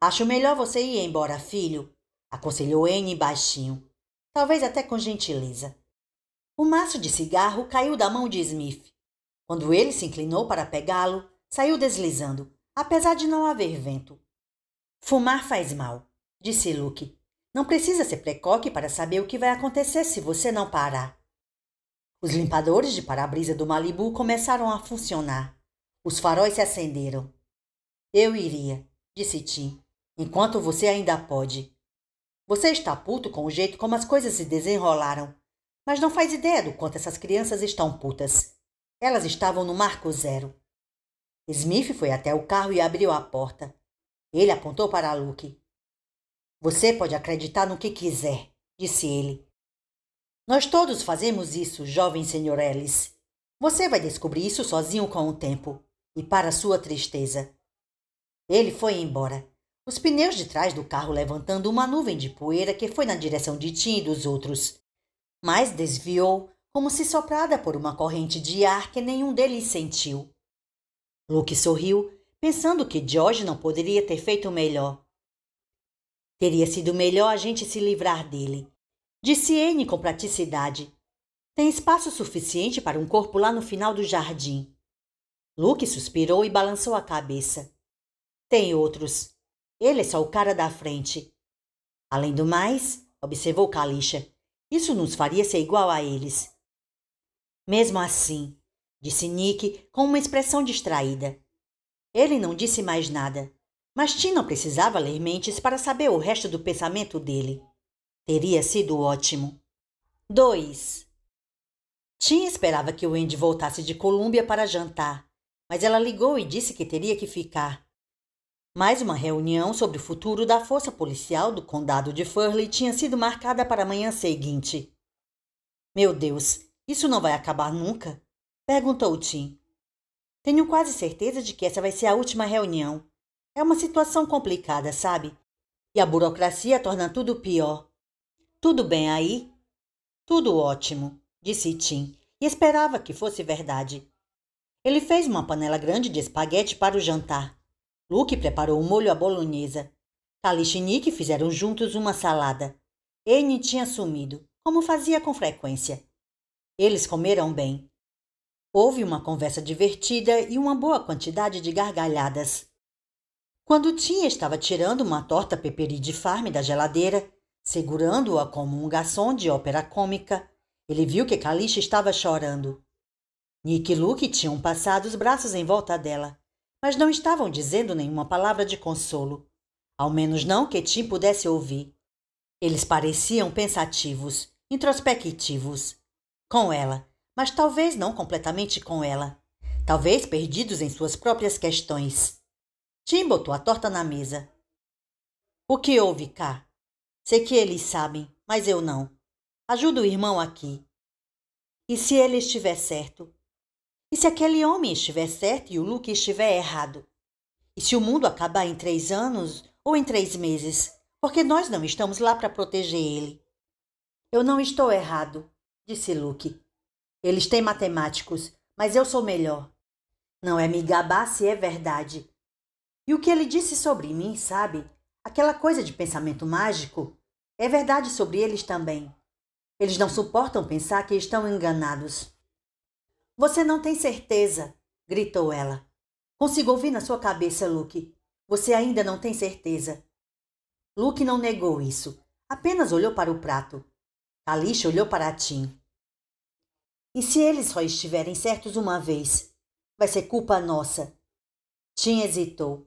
Acho melhor você ir embora, filho, aconselhou Anne baixinho, talvez até com gentileza. O maço de cigarro caiu da mão de Smith. Quando ele se inclinou para pegá-lo, saiu deslizando, apesar de não haver vento. Fumar faz mal, disse Luke. Não precisa ser precoce para saber o que vai acontecer se você não parar. Os limpadores de para-brisa do Malibu começaram a funcionar. Os faróis se acenderam. Eu iria, disse Tim, enquanto você ainda pode. Você está puto com o jeito como as coisas se desenrolaram, mas não faz ideia do quanto essas crianças estão putas. Elas estavam no marco zero. Smith foi até o carro e abriu a porta. Ele apontou para Luke. Você pode acreditar no que quiser, disse ele. Nós todos fazemos isso, jovem Sr. Ellis. Você vai descobrir isso sozinho com o tempo, e para sua tristeza. Ele foi embora, os pneus de trás do carro levantando uma nuvem de poeira que foi na direção de Tim e dos outros, mas desviou como se soprada por uma corrente de ar que nenhum deles sentiu. Luke sorriu, pensando que George não poderia ter feito melhor. Teria sido melhor a gente se livrar dele, disse Anne com praticidade. Tem espaço suficiente para um corpo lá no final do jardim. Luke suspirou e balançou a cabeça. Tem outros. Ele é só o cara da frente. Além do mais, observou Kalisha, isso nos faria ser igual a eles. Mesmo assim, disse Nick com uma expressão distraída. Ele não disse mais nada, mas Tim não precisava ler mentes para saber o resto do pensamento dele. Teria sido ótimo. 2. Tim esperava que o Andy voltasse de Colômbia para jantar, mas ela ligou e disse que teria que ficar. Mais uma reunião sobre o futuro da força policial do condado de Furley tinha sido marcada para a manhã seguinte. Meu Deus, isso não vai acabar nunca? Perguntou Tim. Tenho quase certeza de que essa vai ser a última reunião. É uma situação complicada, sabe? E a burocracia torna tudo pior. Tudo bem aí? Tudo ótimo, disse Tim, e esperava que fosse verdade. Ele fez uma panela grande de espaguete para o jantar. Luke preparou um molho à bolonhesa. Kalish e Nick fizeram juntos uma salada. Anne tinha sumido, como fazia com frequência. Eles comeram bem. Houve uma conversa divertida e uma boa quantidade de gargalhadas. Quando Tim estava tirando uma torta peperi de farm da geladeira, segurando-a como um garçom de ópera cômica, ele viu que Kalish estava chorando. Nick e Luke tinham passado os braços em volta dela, mas não estavam dizendo nenhuma palavra de consolo. Ao menos não que Tim pudesse ouvir. Eles pareciam pensativos, introspectivos. Com ela, mas talvez não completamente com ela. Talvez perdidos em suas próprias questões. Tim botou a torta na mesa. O que houve, cá? Sei que eles sabem, mas eu não. Ajuda o irmão aqui. E se ele estiver certo? E se aquele homem estiver certo e o Luke estiver errado? E se o mundo acabar em 3 anos ou em 3 meses? Porque nós não estamos lá para proteger ele. Eu não estou errado, disse Luke. Eles têm matemáticos, mas eu sou melhor. Não é me gabar se é verdade. E o que ele disse sobre mim, sabe? Aquela coisa de pensamento mágico, é verdade sobre eles também. Eles não suportam pensar que estão enganados. Você não tem certeza, gritou ela. Consigo ouvir na sua cabeça, Luke. Você ainda não tem certeza. Luke não negou isso, apenas olhou para o prato. Kalish olhou para Tim. E se eles só estiverem certos uma vez? Vai ser culpa nossa. Tim hesitou.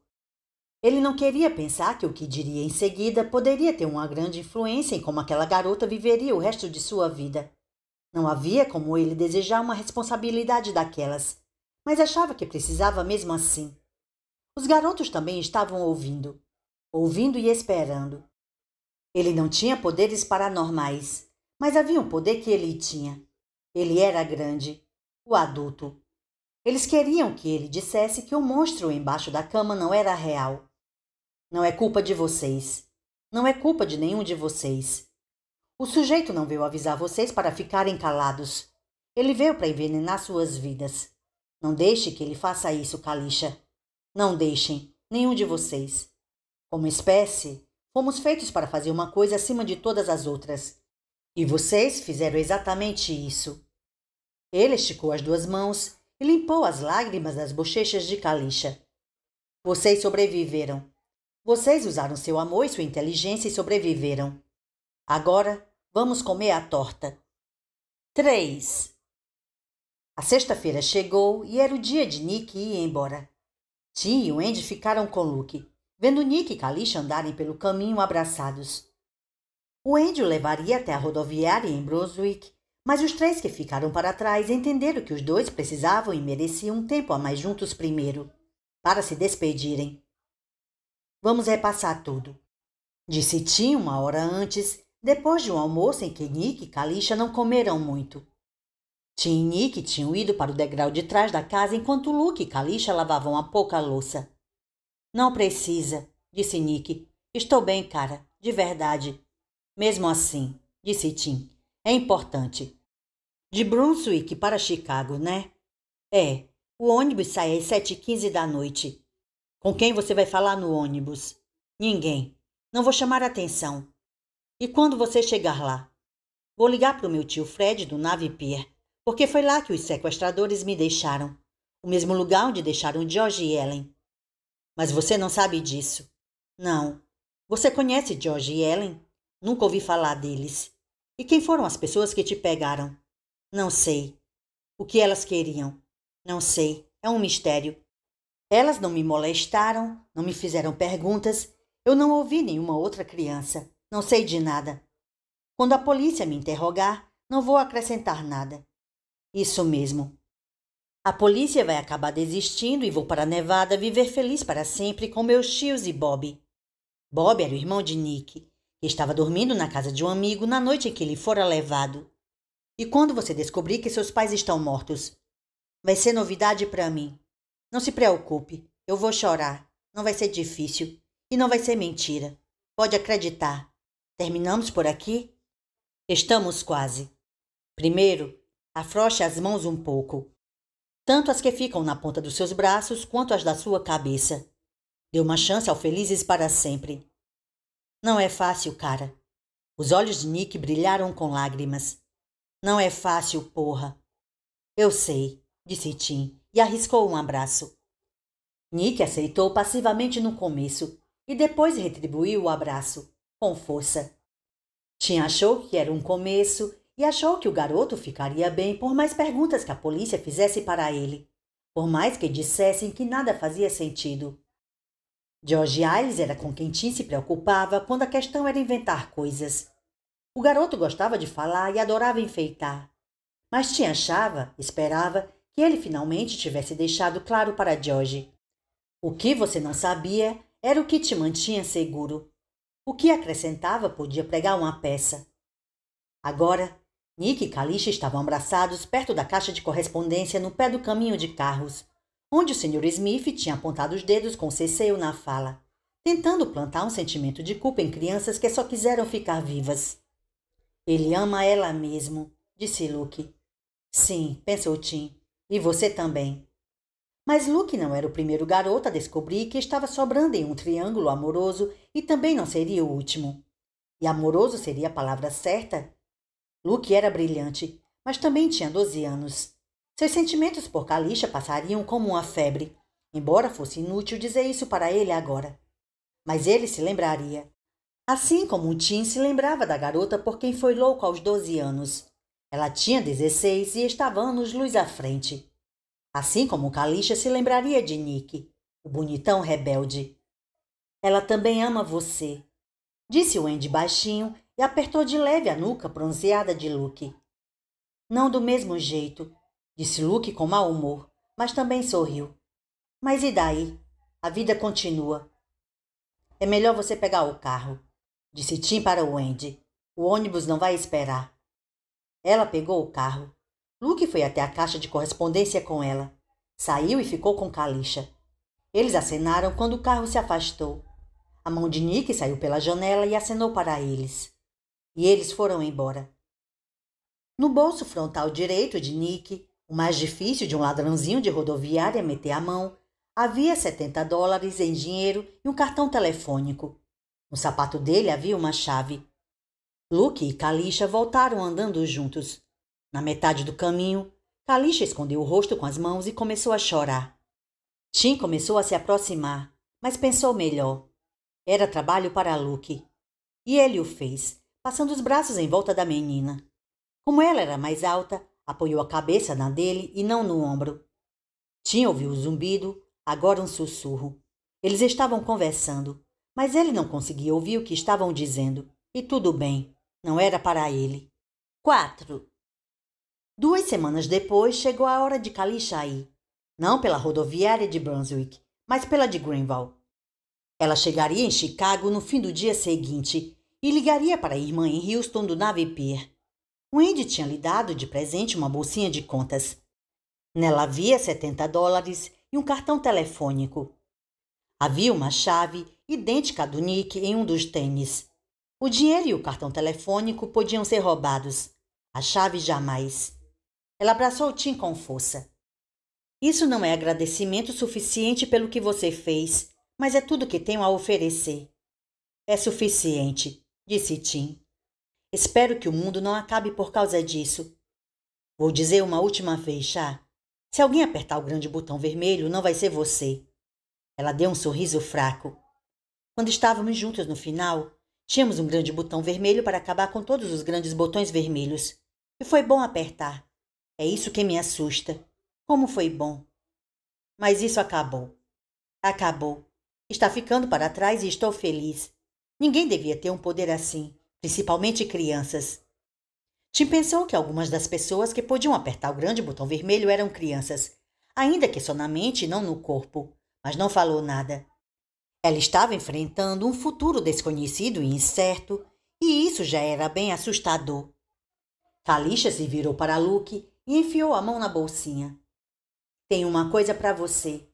Ele não queria pensar que o que diria em seguida poderia ter uma grande influência em como aquela garota viveria o resto de sua vida. Não havia como ele desejar uma responsabilidade daquelas, mas achava que precisava mesmo assim. Os garotos também estavam ouvindo e esperando. Ele não tinha poderes paranormais, mas havia um poder que ele tinha. Ele era grande, o adulto. Eles queriam que ele dissesse que o monstro embaixo da cama não era real. Não é culpa de vocês. Não é culpa de nenhum de vocês. O sujeito não veio avisar vocês para ficarem calados. Ele veio para envenenar suas vidas. Não deixe que ele faça isso, Kalisha. Não deixem, nenhum de vocês. Como espécie, fomos feitos para fazer uma coisa acima de todas as outras. E vocês fizeram exatamente isso. Ele esticou as 2 mãos e limpou as lágrimas das bochechas de Kalisha. Vocês sobreviveram. Vocês usaram seu amor e sua inteligência e sobreviveram. Agora, vamos comer a torta. 3. A sexta-feira chegou e era o dia de Nick ir embora. Tim e o Andy ficaram com Luke, vendo Nick e Kalisha andarem pelo caminho abraçados. O Andy o levaria até a rodoviária em Brunswick, mas os 3 que ficaram para trás entenderam que os 2 precisavam e mereciam um tempo a mais juntos primeiro, para se despedirem. Vamos repassar tudo, disse Tim 1 hora antes, depois de um almoço em que Nick e Kalisha não comeram muito. Tim e Nick tinham ido para o degrau de trás da casa enquanto Luke e Kalisha lavavam a pouca louça. Não precisa, disse Nick. Estou bem, cara, de verdade. Mesmo assim, disse Tim, é importante. De Brunswick para Chicago, né? É, o ônibus sai às 7h15 da noite. Com quem você vai falar no ônibus? Ninguém. Não vou chamar atenção. E quando você chegar lá? Vou ligar para o meu tio Fred do Navy Pier, porque foi lá que os sequestradores me deixaram. O mesmo lugar onde deixaram George e Ellen. Mas você não sabe disso. Não. Você conhece George e Ellen? Nunca ouvi falar deles. E quem foram as pessoas que te pegaram? Não sei. O que elas queriam? Não sei. É um mistério. Elas não me molestaram, não me fizeram perguntas. Eu não ouvi nenhuma outra criança. Não sei de nada. Quando a polícia me interrogar, não vou acrescentar nada. Isso mesmo. A polícia vai acabar desistindo e vou para Nevada viver feliz para sempre com meus tios e Bob. Bob era o irmão de Nick, que estava dormindo na casa de um amigo na noite em que ele fora levado. E quando você descobrir que seus pais estão mortos? Vai ser novidade para mim. Não se preocupe, eu vou chorar. Não vai ser difícil. E não vai ser mentira. Pode acreditar. Terminamos por aqui? Estamos quase. Primeiro, afrouxe as mãos um pouco. Tanto as que ficam na ponta dos seus braços quanto as da sua cabeça. Dê uma chance ao Felizes para sempre. Não é fácil, cara. Os olhos de Nick brilharam com lágrimas. Não é fácil, porra. Eu sei, disse Tim e arriscou um abraço. Nick aceitou passivamente no começo e depois retribuiu o abraço, com força. Tim achou que era um começo e achou que o garoto ficaria bem por mais perguntas que a polícia fizesse para ele, por mais que dissessem que nada fazia sentido. George Iles era com quem Tim se preocupava quando a questão era inventar coisas. O garoto gostava de falar e adorava enfeitar. Mas Tim achava, esperava, que ele finalmente tivesse deixado claro para George. O que você não sabia era o que te mantinha seguro. O que acrescentava podia pregar uma peça. Agora, Nick e Kalisha estavam abraçados perto da caixa de correspondência no pé do caminho de carros, onde o Sr. Smith tinha apontado os dedos com ceceio na fala, tentando plantar um sentimento de culpa em crianças que só quiseram ficar vivas. Ele ama ela mesmo, disse Luke. Sim, pensou Tim, e você também. Mas Luke não era o primeiro garoto a descobrir que estava sobrando em um triângulo amoroso e também não seria o último. E amoroso seria a palavra certa? Luke era brilhante, mas também tinha 12 anos. Seus sentimentos por Kalisha passariam como uma febre, embora fosse inútil dizer isso para ele agora. Mas ele se lembraria. Assim como o Tim se lembrava da garota por quem foi louco aos 12 anos. Ela tinha 16 e estava anos-luz à frente. Assim como Kalisha se lembraria de Nick, o bonitão rebelde. Ela também ama você, disse Wendy baixinho e apertou de leve a nuca bronzeada de Luke. Não do mesmo jeito, disse Luke com mau humor, mas também sorriu. Mas e daí? A vida continua. É melhor você pegar o carro, disse Tim para Wendy. O ônibus não vai esperar. Ela pegou o carro. Luke foi até a caixa de correspondência com ela. Saiu e ficou com Kalisha. Eles acenaram quando o carro se afastou. A mão de Nick saiu pela janela e acenou para eles. E eles foram embora. No bolso frontal direito de Nick, o mais difícil de um ladrãozinho de rodoviária meter a mão, havia $70 em dinheiro e um cartão telefônico. No sapato dele havia uma chave. Luke e Kalisha voltaram andando juntos. Na metade do caminho, Kalisha escondeu o rosto com as mãos e começou a chorar. Tim começou a se aproximar, mas pensou melhor. Era trabalho para Luke. E ele o fez, passando os braços em volta da menina. Como ela era mais alta, apoiou a cabeça na dele e não no ombro. Tim ouviu o zumbido, agora um sussurro. Eles estavam conversando, mas ele não conseguia ouvir o que estavam dizendo. E tudo bem, não era para ele. 4. 2 semanas depois, chegou a hora de Kalisha ir. Não pela rodoviária de Brunswick, mas pela de Greenville. Ela chegaria em Chicago no fim do dia seguinte e ligaria para a irmã em Houston do Navy Pier. Wendy tinha lhe dado de presente uma bolsinha de contas. Nela havia $70 e um cartão telefônico. Havia uma chave, idêntica à do Nick, em um dos tênis. O dinheiro e o cartão telefônico podiam ser roubados. A chave jamais. Ela abraçou Tim com força. Isso não é agradecimento suficiente pelo que você fez, mas é tudo que tenho a oferecer. É suficiente, disse Tim. Espero que o mundo não acabe por causa disso. Vou dizer uma última vez, Chá. Se alguém apertar o grande botão vermelho, não vai ser você. Ela deu um sorriso fraco. Quando estávamos juntos no final, tínhamos um grande botão vermelho para acabar com todos os grandes botões vermelhos. E foi bom apertar. É isso que me assusta. Como foi bom. Mas isso acabou. Acabou. Está ficando para trás e estou feliz. Ninguém devia ter um poder assim, principalmente crianças. Tim pensou que algumas das pessoas que podiam apertar o grande botão vermelho eram crianças, ainda que só na mente e não no corpo, mas não falou nada. Ela estava enfrentando um futuro desconhecido e incerto, e isso já era bem assustador. Kalisha se virou para Luke e enfiou a mão na bolsinha. Tenho uma coisa para você.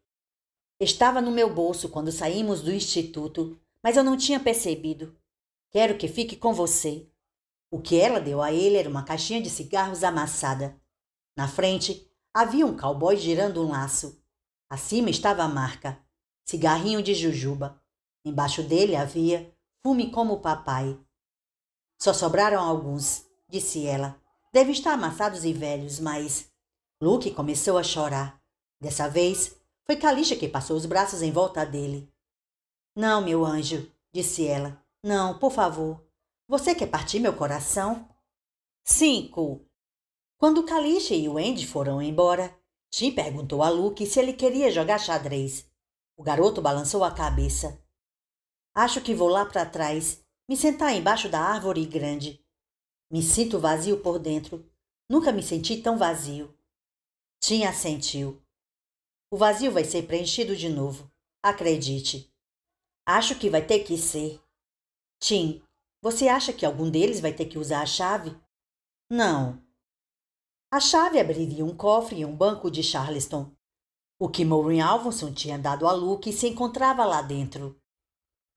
Estava no meu bolso quando saímos do instituto, mas eu não tinha percebido. Quero que fique com você. O que ela deu a ele era uma caixinha de cigarros amassada. Na frente, havia um cowboy girando um laço. Acima estava a marca: cigarrinho de jujuba. Embaixo dele havia fume como o papai. Só sobraram alguns, disse ela. Devem estar amassados e velhos, mas... Luke começou a chorar. Dessa vez, foi Kalisha que passou os braços em volta dele. Não, meu anjo, disse ela. Não, por favor. Você quer partir meu coração? 5. Quando Kalisha e o Andy foram embora, Tim perguntou a Luke se ele queria jogar xadrez. O garoto balançou a cabeça. Acho que vou lá para trás, me sentar embaixo da árvore grande. Me sinto vazio por dentro. Nunca me senti tão vazio. Tim assentiu. O vazio vai ser preenchido de novo. Acredite. Acho que vai ter que ser. Tim, você acha que algum deles vai ter que usar a chave? Não. A chave abriria um cofre e um banco de Charleston. O que Maureen Alvonson tinha dado a Luke se encontrava lá dentro.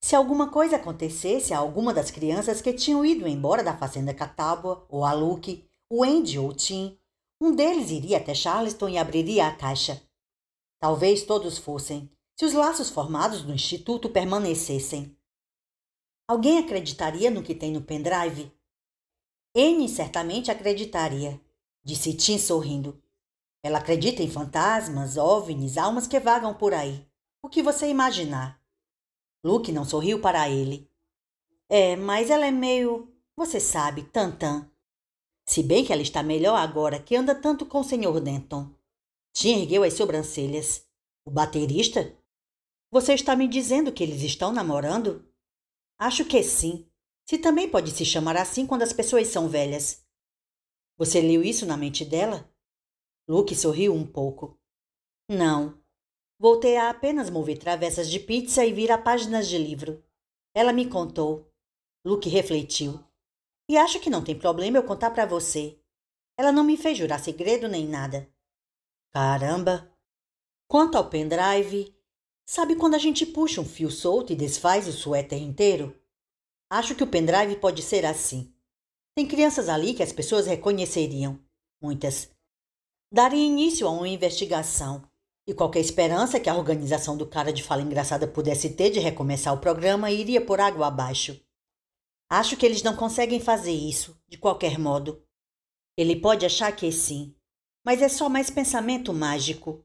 Se alguma coisa acontecesse a alguma das crianças que tinham ido embora da fazenda Catawba, ou a Luke, o Andy ou o Tim, um deles iria até Charleston e abriria a caixa. Talvez todos fossem, se os laços formados no instituto permanecessem. Alguém acreditaria no que tem no pendrive? Anne certamente acreditaria, disse Tim sorrindo. Ela acredita em fantasmas, OVNIs, almas que vagam por aí. O que você imaginar. Luke não sorriu para ele. Mas ela é meio... Você sabe, tantã. Se bem que ela está melhor agora que anda tanto com o Sr. Denton. Tim ergueu as sobrancelhas. O baterista? Você está me dizendo que eles estão namorando? Acho que sim. Se também pode se chamar assim quando as pessoas são velhas. Você leu isso na mente dela? Luke sorriu um pouco. Não. Voltei a apenas mover travessas de pizza e virar páginas de livro. Ela me contou. Luke refletiu. E acho que não tem problema eu contar para você. Ela não me fez jurar segredo nem nada. Caramba! Quanto ao pendrive, sabe quando a gente puxa um fio solto e desfaz o suéter inteiro? Acho que o pendrive pode ser assim. Tem crianças ali que as pessoas reconheceriam. Muitas. Daria início a uma investigação. E qualquer esperança que a organização do cara de fala engraçada pudesse ter de recomeçar o programa iria por água abaixo. Acho que eles não conseguem fazer isso, de qualquer modo. Ele pode achar que sim, mas é só mais pensamento mágico.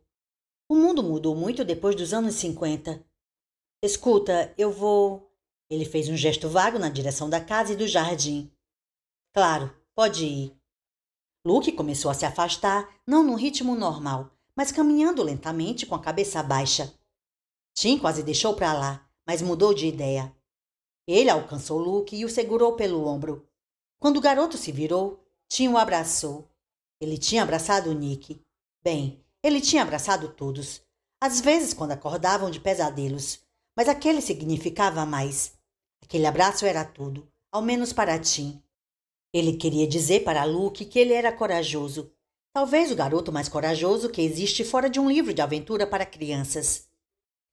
O mundo mudou muito depois dos anos 50. Escuta, eu vou... Ele fez um gesto vago na direção da casa e do jardim. Claro, pode ir. Luke começou a se afastar, não num ritmo normal, mas caminhando lentamente com a cabeça baixa. Tim quase deixou para lá, mas mudou de ideia. Ele alcançou Luke e o segurou pelo ombro. Quando o garoto se virou, Tim o abraçou. Ele tinha abraçado Nick. Bem, ele tinha abraçado todos. Às vezes quando acordavam de pesadelos. Mas aquele significava mais. Aquele abraço era tudo, ao menos para Tim. Ele queria dizer para Luke que ele era corajoso. Talvez o garoto mais corajoso que existe fora de um livro de aventura para crianças.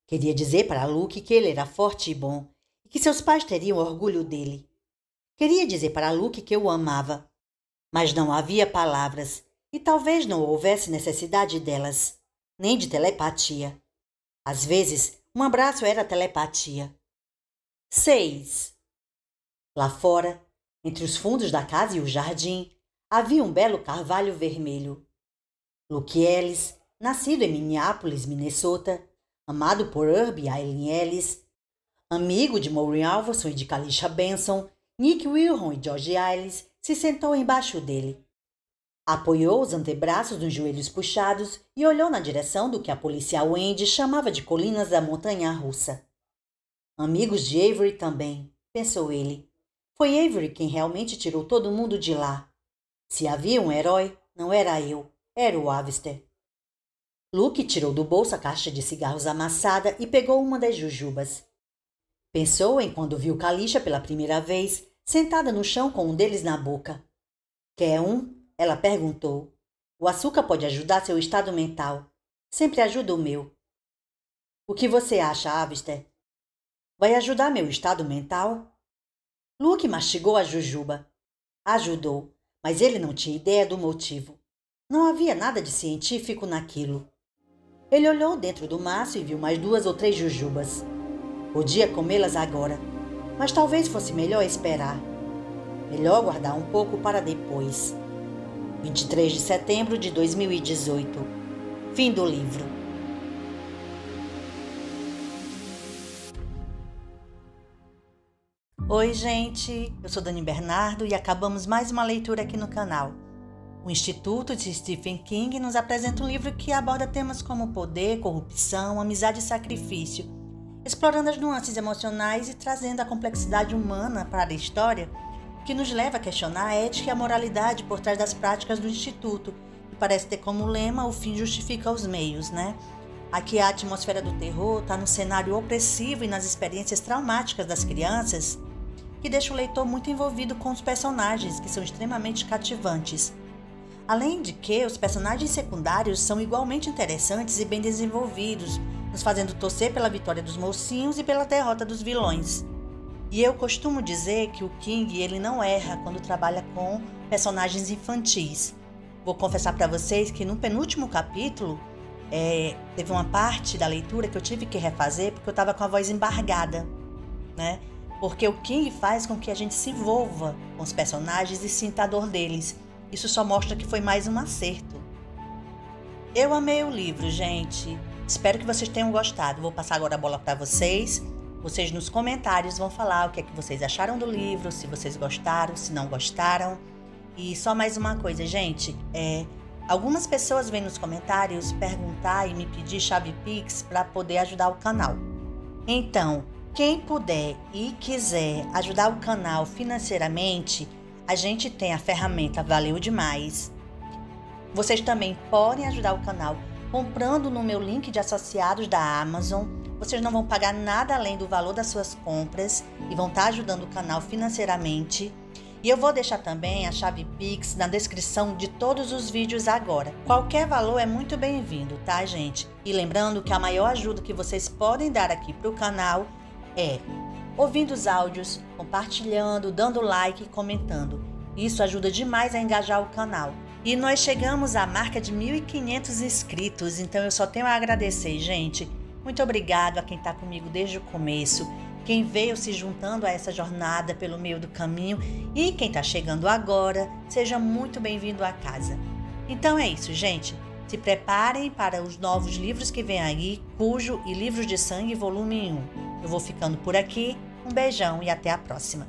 Queria dizer para Luke que ele era forte e bom, e que seus pais teriam orgulho dele. Queria dizer para Luke que o amava. Mas não havia palavras, e talvez não houvesse necessidade delas, nem de telepatia. Às vezes, um abraço era telepatia. 6. Lá fora, entre os fundos da casa e o jardim, havia um belo carvalho vermelho. Luke Ellis, nascido em Minneapolis, Minnesota, amado por Herbie e Eileen Ellis, amigo de Maureen Alvonson e de Kalisha Benson, Nick Wilhelm e George Ellis, se sentou embaixo dele. Apoiou os antebraços nos joelhos puxados e olhou na direção do que a policial Andy chamava de colinas da montanha-russa. Amigos de Avery também, pensou ele. Foi Avery quem realmente tirou todo mundo de lá. Se havia um herói, não era eu, era o Avister. Luke tirou do bolso a caixa de cigarros amassada e pegou uma das jujubas. Pensou em quando viu Kalisha pela primeira vez, sentada no chão com um deles na boca. Quer um? Ela perguntou. O açúcar pode ajudar seu estado mental. Sempre ajuda o meu. O que você acha, Avister? Vai ajudar meu estado mental? Luke mastigou a jujuba. Ajudou, mas ele não tinha ideia do motivo. Não havia nada de científico naquilo. Ele olhou dentro do maço e viu mais 2 ou 3 jujubas. Podia comê-las agora, mas talvez fosse melhor esperar. Melhor guardar um pouco para depois. 23 de setembro de 2018. Fim do livro. Oi, gente! Eu sou Dani Bernardo e acabamos mais uma leitura aqui no canal. O Instituto de Stephen King nos apresenta um livro que aborda temas como poder, corrupção, amizade e sacrifício, explorando as nuances emocionais e trazendo a complexidade humana para a história, que nos leva a questionar a ética e a moralidade por trás das práticas do Instituto, que parece ter como lema o fim justifica os meios, né? Aqui a atmosfera do terror está no cenário opressivo e nas experiências traumáticas das crianças, que deixa o leitor muito envolvido com os personagens, que são extremamente cativantes. Além de que os personagens secundários são igualmente interessantes e bem desenvolvidos, nos fazendo torcer pela vitória dos mocinhos e pela derrota dos vilões. E eu costumo dizer que o King ele não erra quando trabalha com personagens infantis. Vou confessar para vocês que no penúltimo capítulo, teve uma parte da leitura que eu tive que refazer porque eu estava com a voz embargada, né? Porque o King faz com que a gente se envolva com os personagens e sinta a dor deles. Isso só mostra que foi mais um acerto. Eu amei o livro, gente. Espero que vocês tenham gostado. Vou passar agora a bola para vocês. Vocês nos comentários vão falar o que é que vocês acharam do livro, se vocês gostaram, se não gostaram. E só mais uma coisa, gente. Algumas pessoas vêm nos comentários perguntar e me pedir chave Pix para poder ajudar o canal. Então, quem puder e quiser ajudar o canal financeiramente, a gente tem a ferramenta Valeu Demais. Vocês também podem ajudar o canal comprando no meu link de associados da Amazon. Vocês não vão pagar nada além do valor das suas compras e vão estar ajudando o canal financeiramente. E eu vou deixar também a chave Pix na descrição de todos os vídeos agora. Qualquer valor é muito bem-vindo, tá, gente? E lembrando que a maior ajuda que vocês podem dar aqui para o canal é ouvindo os áudios, compartilhando, dando like e comentando. Isso ajuda demais a engajar o canal. E nós chegamos à marca de 1.500 inscritos, então eu só tenho a agradecer, gente. Muito obrigado a quem está comigo desde o começo, quem veio se juntando a essa jornada pelo meio do caminho e quem está chegando agora, seja muito bem-vindo à casa. Então é isso, gente. Se preparem para os novos livros que vêm aí, Cujo e Livros de Sangue, volume 1. Eu vou ficando por aqui. Um beijão e até a próxima.